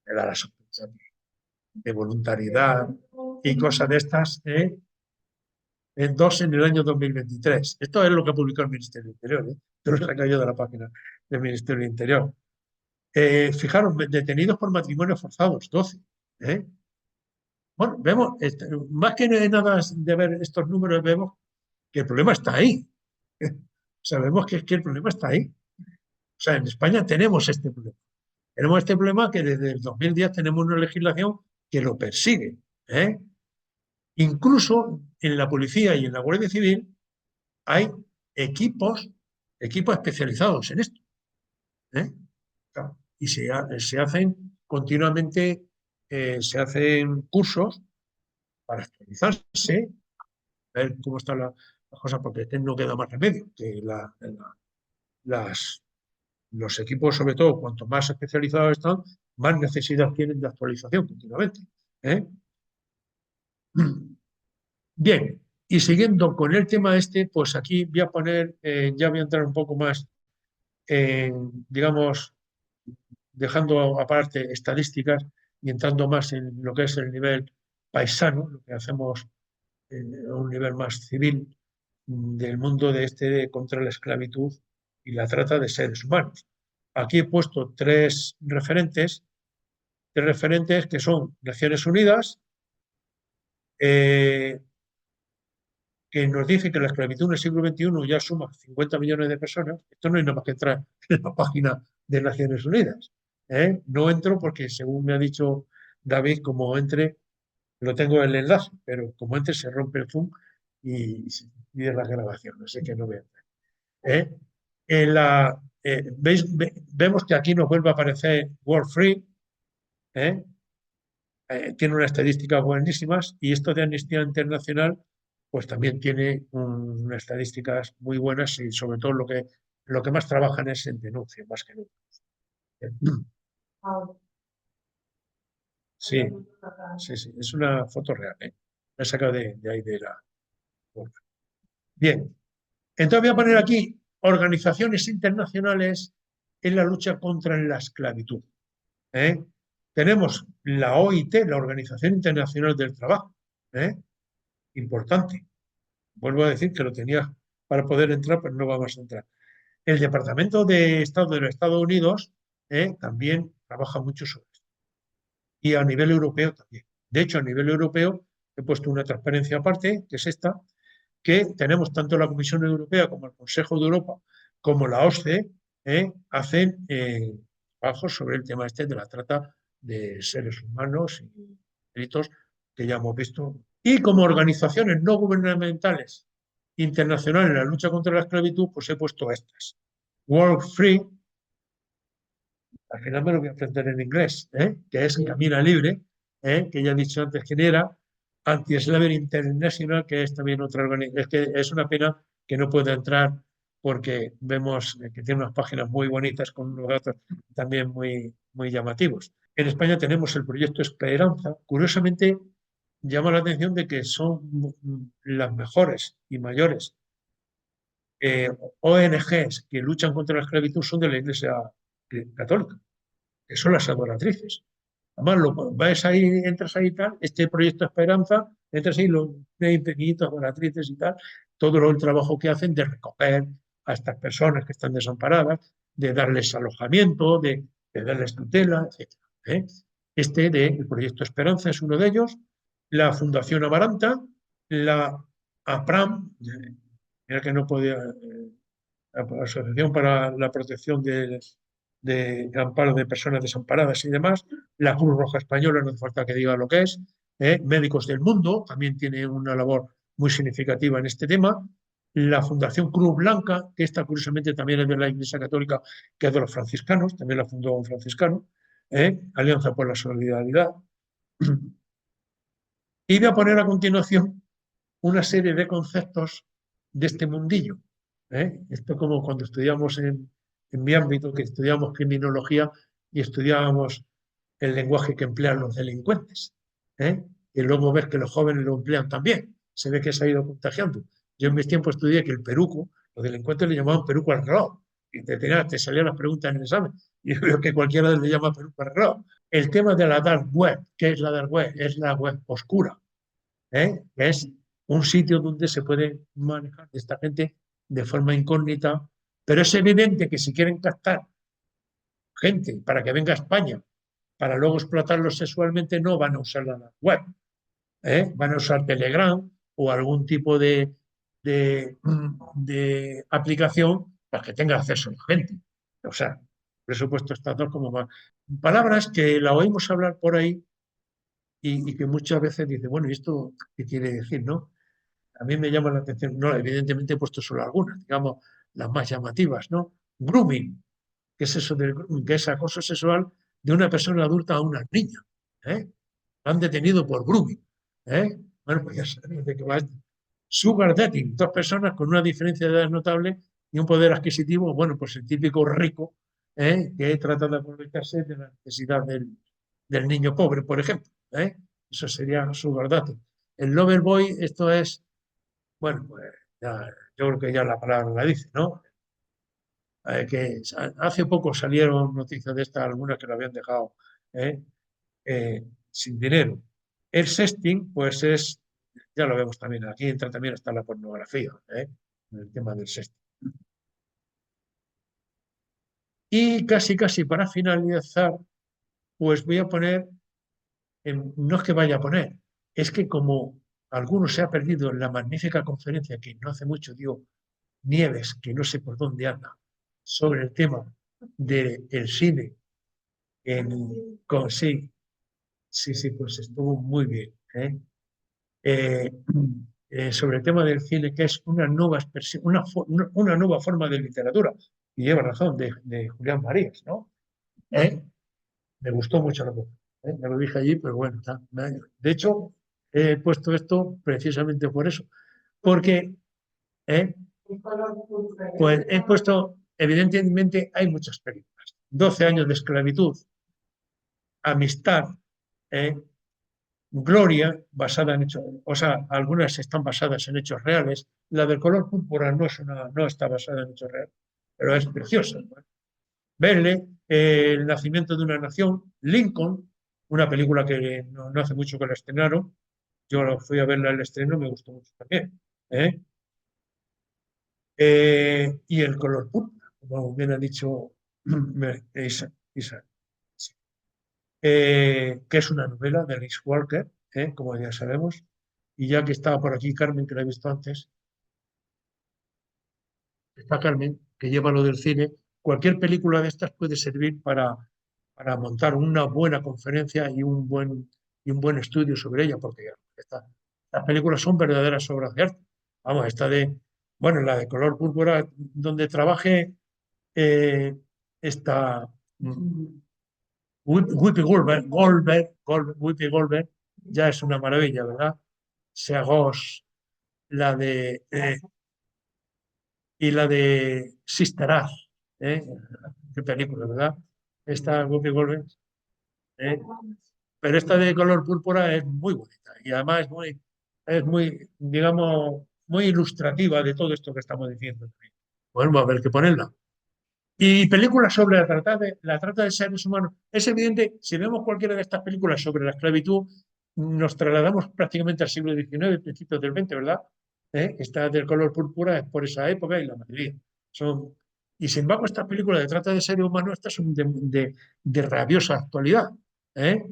era la sospecha de voluntariedad y cosas de estas, en 2 en el año 2023. Esto es lo que ha publicado el Ministerio del Interior, pero se ha caído de la página del Ministerio del Interior. Fijaros, detenidos por matrimonios forzados, 12. Bueno, vemos, más que nada de ver estos números, vemos que el problema está ahí. Sabemos que el problema está ahí. O sea, en España tenemos este problema. Tenemos este problema que desde el 2010 tenemos una legislación que lo persigue. Incluso en la policía y en la Guardia Civil hay equipos especializados en esto. Claro. Y se hacen continuamente, se hacen cursos para actualizarse, ver cómo están las cosas, porque no queda más remedio que los equipos, sobre todo, cuanto más especializados están, más necesidad tienen de actualización continuamente. ¿Eh? Bien, y siguiendo con el tema este, pues aquí voy a poner, ya voy a entrar un poco más en, digamos, dejando aparte estadísticas y entrando más en lo que es el nivel paisano, lo que hacemos a un nivel más civil del mundo de contra la esclavitud y la trata de seres humanos. Aquí he puesto tres referentes que son Naciones Unidas, eh, que nos dice que la esclavitud en el siglo XXI ya suma 50 millones de personas. Esto no hay nada más que entrar en la página de Naciones Unidas. No entro porque, según me ha dicho David, como entre, lo tengo en el enlace, pero como entre se rompe el Zoom y pide la grabación, así que no voy a entrar. ¿Eh? Vemos que aquí nos vuelve a aparecer World Free, ¿eh? Tiene unas estadísticas buenísimas y esto de Amnistía Internacional pues también tiene unas estadísticas muy buenas y sobre todo lo que más trabajan es en denuncia, más que nunca. Sí, sí, sí, es una foto real, ¿eh? La he sacado de ahí de la... Bien, entonces voy a poner aquí organizaciones internacionales en la lucha contra la esclavitud. ¿Eh? Tenemos la OIT, la Organización Internacional del Trabajo, ¿eh? Importante. Vuelvo a decir que lo tenía para poder entrar, pero no vamos a entrar. El Departamento de Estado de los Estados Unidos también trabaja mucho sobre esto. Y a nivel europeo también. De hecho, a nivel europeo he puesto una transparencia aparte, que es esta, que tenemos tanto la Comisión Europea como el Consejo de Europa, como la OSCE, hacen trabajos sobre el tema este de la trata de seres humanos y delitos que ya hemos visto. Y como organizaciones no gubernamentales internacionales en la lucha contra la esclavitud, pues he puesto estas. World Free, al final me lo voy a aprender en inglés, que es Camina Libre, que ya he dicho antes quién era, Anti-Slavery International, que es también otra organización. Es que es una pena que no pueda entrar porque vemos que tiene unas páginas muy bonitas con unos datos también muy, muy llamativos. En España tenemos el proyecto Esperanza. Curiosamente, llama la atención de que son las mejores y mayores ONGs que luchan contra la esclavitud son de la Iglesia Católica, que son las adoratrices. Además, vas ahí, entras ahí y tal, este proyecto Esperanza, entras ahí, los pequeñitos adoratrices y tal, todo el trabajo que hacen de recoger a estas personas que están desamparadas, de darles alojamiento, de darles tutela, etc. El proyecto Esperanza es uno de ellos, la Fundación Amaranta, la APRAM, mira que no podía, la Asociación para la Protección de Amparo de Personas Desamparadas y demás, la Cruz Roja Española, no hace falta que diga lo que es, Médicos del Mundo también tiene una labor muy significativa en este tema, la Fundación Cruz Blanca, que esta curiosamente también es de la Iglesia Católica, que es de los franciscanos, también la fundó un franciscano, Alianza por la Solidaridad. Y voy a poner a continuación una serie de conceptos de este mundillo. Esto como cuando estudiamos en mi ámbito, que estudiamos criminología y estudiábamos el lenguaje que emplean los delincuentes. Y luego ver que los jóvenes lo emplean también. Se ve que se ha ido contagiando. Yo en mis tiempos estudié que el peruco, los delincuentes le llamaban peruco al reloj. Y te salían las preguntas en el examen. Y yo creo que cualquiera le llama peruco al reloj. El tema de la dark web. ¿Qué es la dark web? Es la web oscura. Que es un sitio donde se puede manejar esta gente de forma incógnita, pero es evidente que si quieren captar gente para que venga a España para luego explotarlos sexualmente, no van a usar la web, van a usar Telegram o algún tipo de aplicación para que tenga acceso a la gente. O sea, por eso he puesto estas dos como más. Palabras que la oímos hablar por ahí y que muchas veces dice, bueno, ¿y esto qué quiere decir, no? A mí me llama la atención, no, evidentemente he puesto solo algunas, digamos, las más llamativas, ¿no? Grooming, ¿qué es eso del grooming? Que es acoso sexual de una persona adulta a una niña, ¿eh? Lo han detenido por grooming, ¿eh? Bueno, pues ya sabemos de qué va esto. Sugar dating, dos personas con una diferencia de edad notable y un poder adquisitivo, bueno, pues el típico rico, que trata de aprovecharse de la necesidad del niño pobre, por ejemplo. Eso sería Sugar Daddy. El Loverboy, esto es, bueno, pues yo creo que ya la palabra la dice, ¿no? Que hace poco salieron noticias de estas, algunas que lo habían dejado ¿eh? Sin dinero. El sexting, pues es, ya lo vemos también, aquí entra también hasta la pornografía, en el tema del sexting. Y casi para finalizar, pues voy a poner, no es que vaya a poner, es que como algunos se ha perdido la magnífica conferencia que no hace mucho dio Nieves, que no sé por dónde anda, sobre el tema del cine sí, sí, pues estuvo muy bien. Eh, sobre el tema del cine, que es una nueva expresión, una nueva forma de literatura. Y lleva razón, de Julián Marías, ¿no? Me gustó mucho la cosa. Me lo dije allí, pero bueno, de hecho, he puesto esto precisamente por eso. Porque, ¿eh? Pues he puesto, evidentemente, hay muchas películas. 12 años de esclavitud, Amistad, ¿eh? Gloria, basada en hechos, o sea, algunas están basadas en hechos reales. La del color púrpura no está basada en hechos reales, pero es preciosa, ¿no? Verle, El nacimiento de una nación, Lincoln, una película que no hace mucho que la estrenaron. Yo fui a verla al estreno, me gustó mucho también. ¿eh? Y El color púrpura, como bien ha dicho Isa, que es una novela de Alice Walker, como ya sabemos. Y ya que estaba por aquí Carmen, que la he visto antes, está Carmen, que lleva lo del cine. Cualquier película de estas puede servir para montar una buena conferencia y un buen estudio sobre ella, porque las películas son verdaderas obras de arte. Vamos, bueno, la de color púrpura, donde trabaje eh, esta Whoopi Whoopi Goldberg, ya es una maravilla, ¿verdad? Seagos, la de y la de Sister Act, ¿eh? Qué película, ¿verdad? Esta Whoopi Goldberg, ¿eh? Pero esta de color púrpura es muy bonita y además digamos, muy ilustrativa de todo esto que estamos diciendo. Bueno, a ver qué ponerla. Y películas sobre la trata de seres humanos. Es evidente, si vemos cualquiera de estas películas sobre la esclavitud, nos trasladamos prácticamente al siglo XIX, principios del XX, ¿verdad? Esta del color púrpura es por esa época y la mayoría son. Y sin embargo, estas películas de trata de seres humanos, estas son de rabiosa actualidad. ¿eh?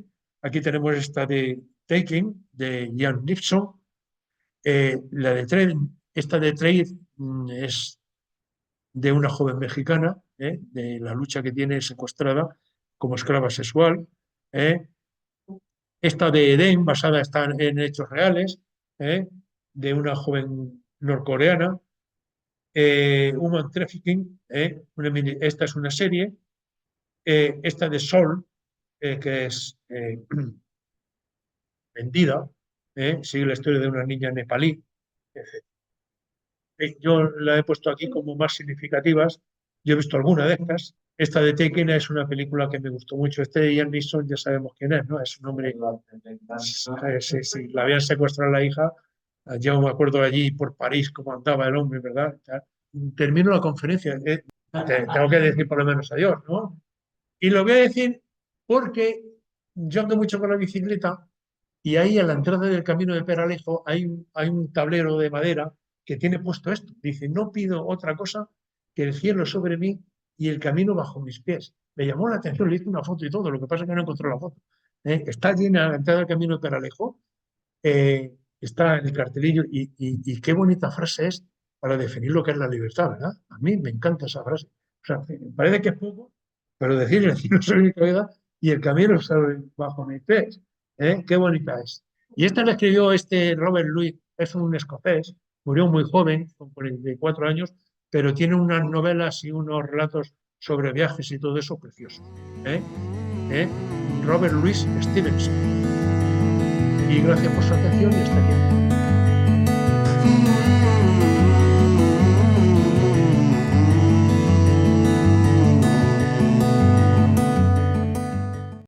Aquí tenemos esta de Taking, de Ian Nixon. La de Trade, esta de Trade es de una joven mexicana, de la lucha que tiene secuestrada como esclava sexual. Esta de Edén, basada está en hechos reales, de una joven norcoreana. Human Trafficking, esta es una serie. Esta de Sol, que es vendida, sigue la historia de una niña nepalí. Yo la he puesto aquí como más significativas. Yo he visto alguna de estas. Esta de Taken es una película que me gustó mucho. Este de Ian Neeson ya sabemos quién es, ¿no? Es un hombre. Sí, la habían secuestrado a la hija. Yo me acuerdo allí por París cómo andaba el hombre, ¿verdad? Termino la conferencia. Tengo que decir por lo menos adiós, ¿no? Y lo voy a decir porque yo ando mucho con la bicicleta y ahí a la entrada del camino de Peralejo hay un tablero de madera que tiene puesto esto. Dice, no pido otra cosa que el cielo sobre mí y el camino bajo mis pies. Me llamó la atención, le hice una foto y todo, lo que pasa es que no encontré la foto. Está allí en la entrada del camino de Peralejo, está en el cartelillo y qué bonita frase es para definir lo que es la libertad, ¿verdad? A mí me encanta esa frase. O sea, parece que es poco, pero decir el cielo sobre mi cabeza y el camino sobre bajo mis pies. Qué bonita es. Y esta la escribió Robert Louis, es un escocés, murió muy joven, con 44 años, pero tiene unas novelas y unos relatos sobre viajes y todo eso precioso. ¿eh? ¿Eh? Robert Louis Stevenson. Y gracias por su atención y hasta aquí.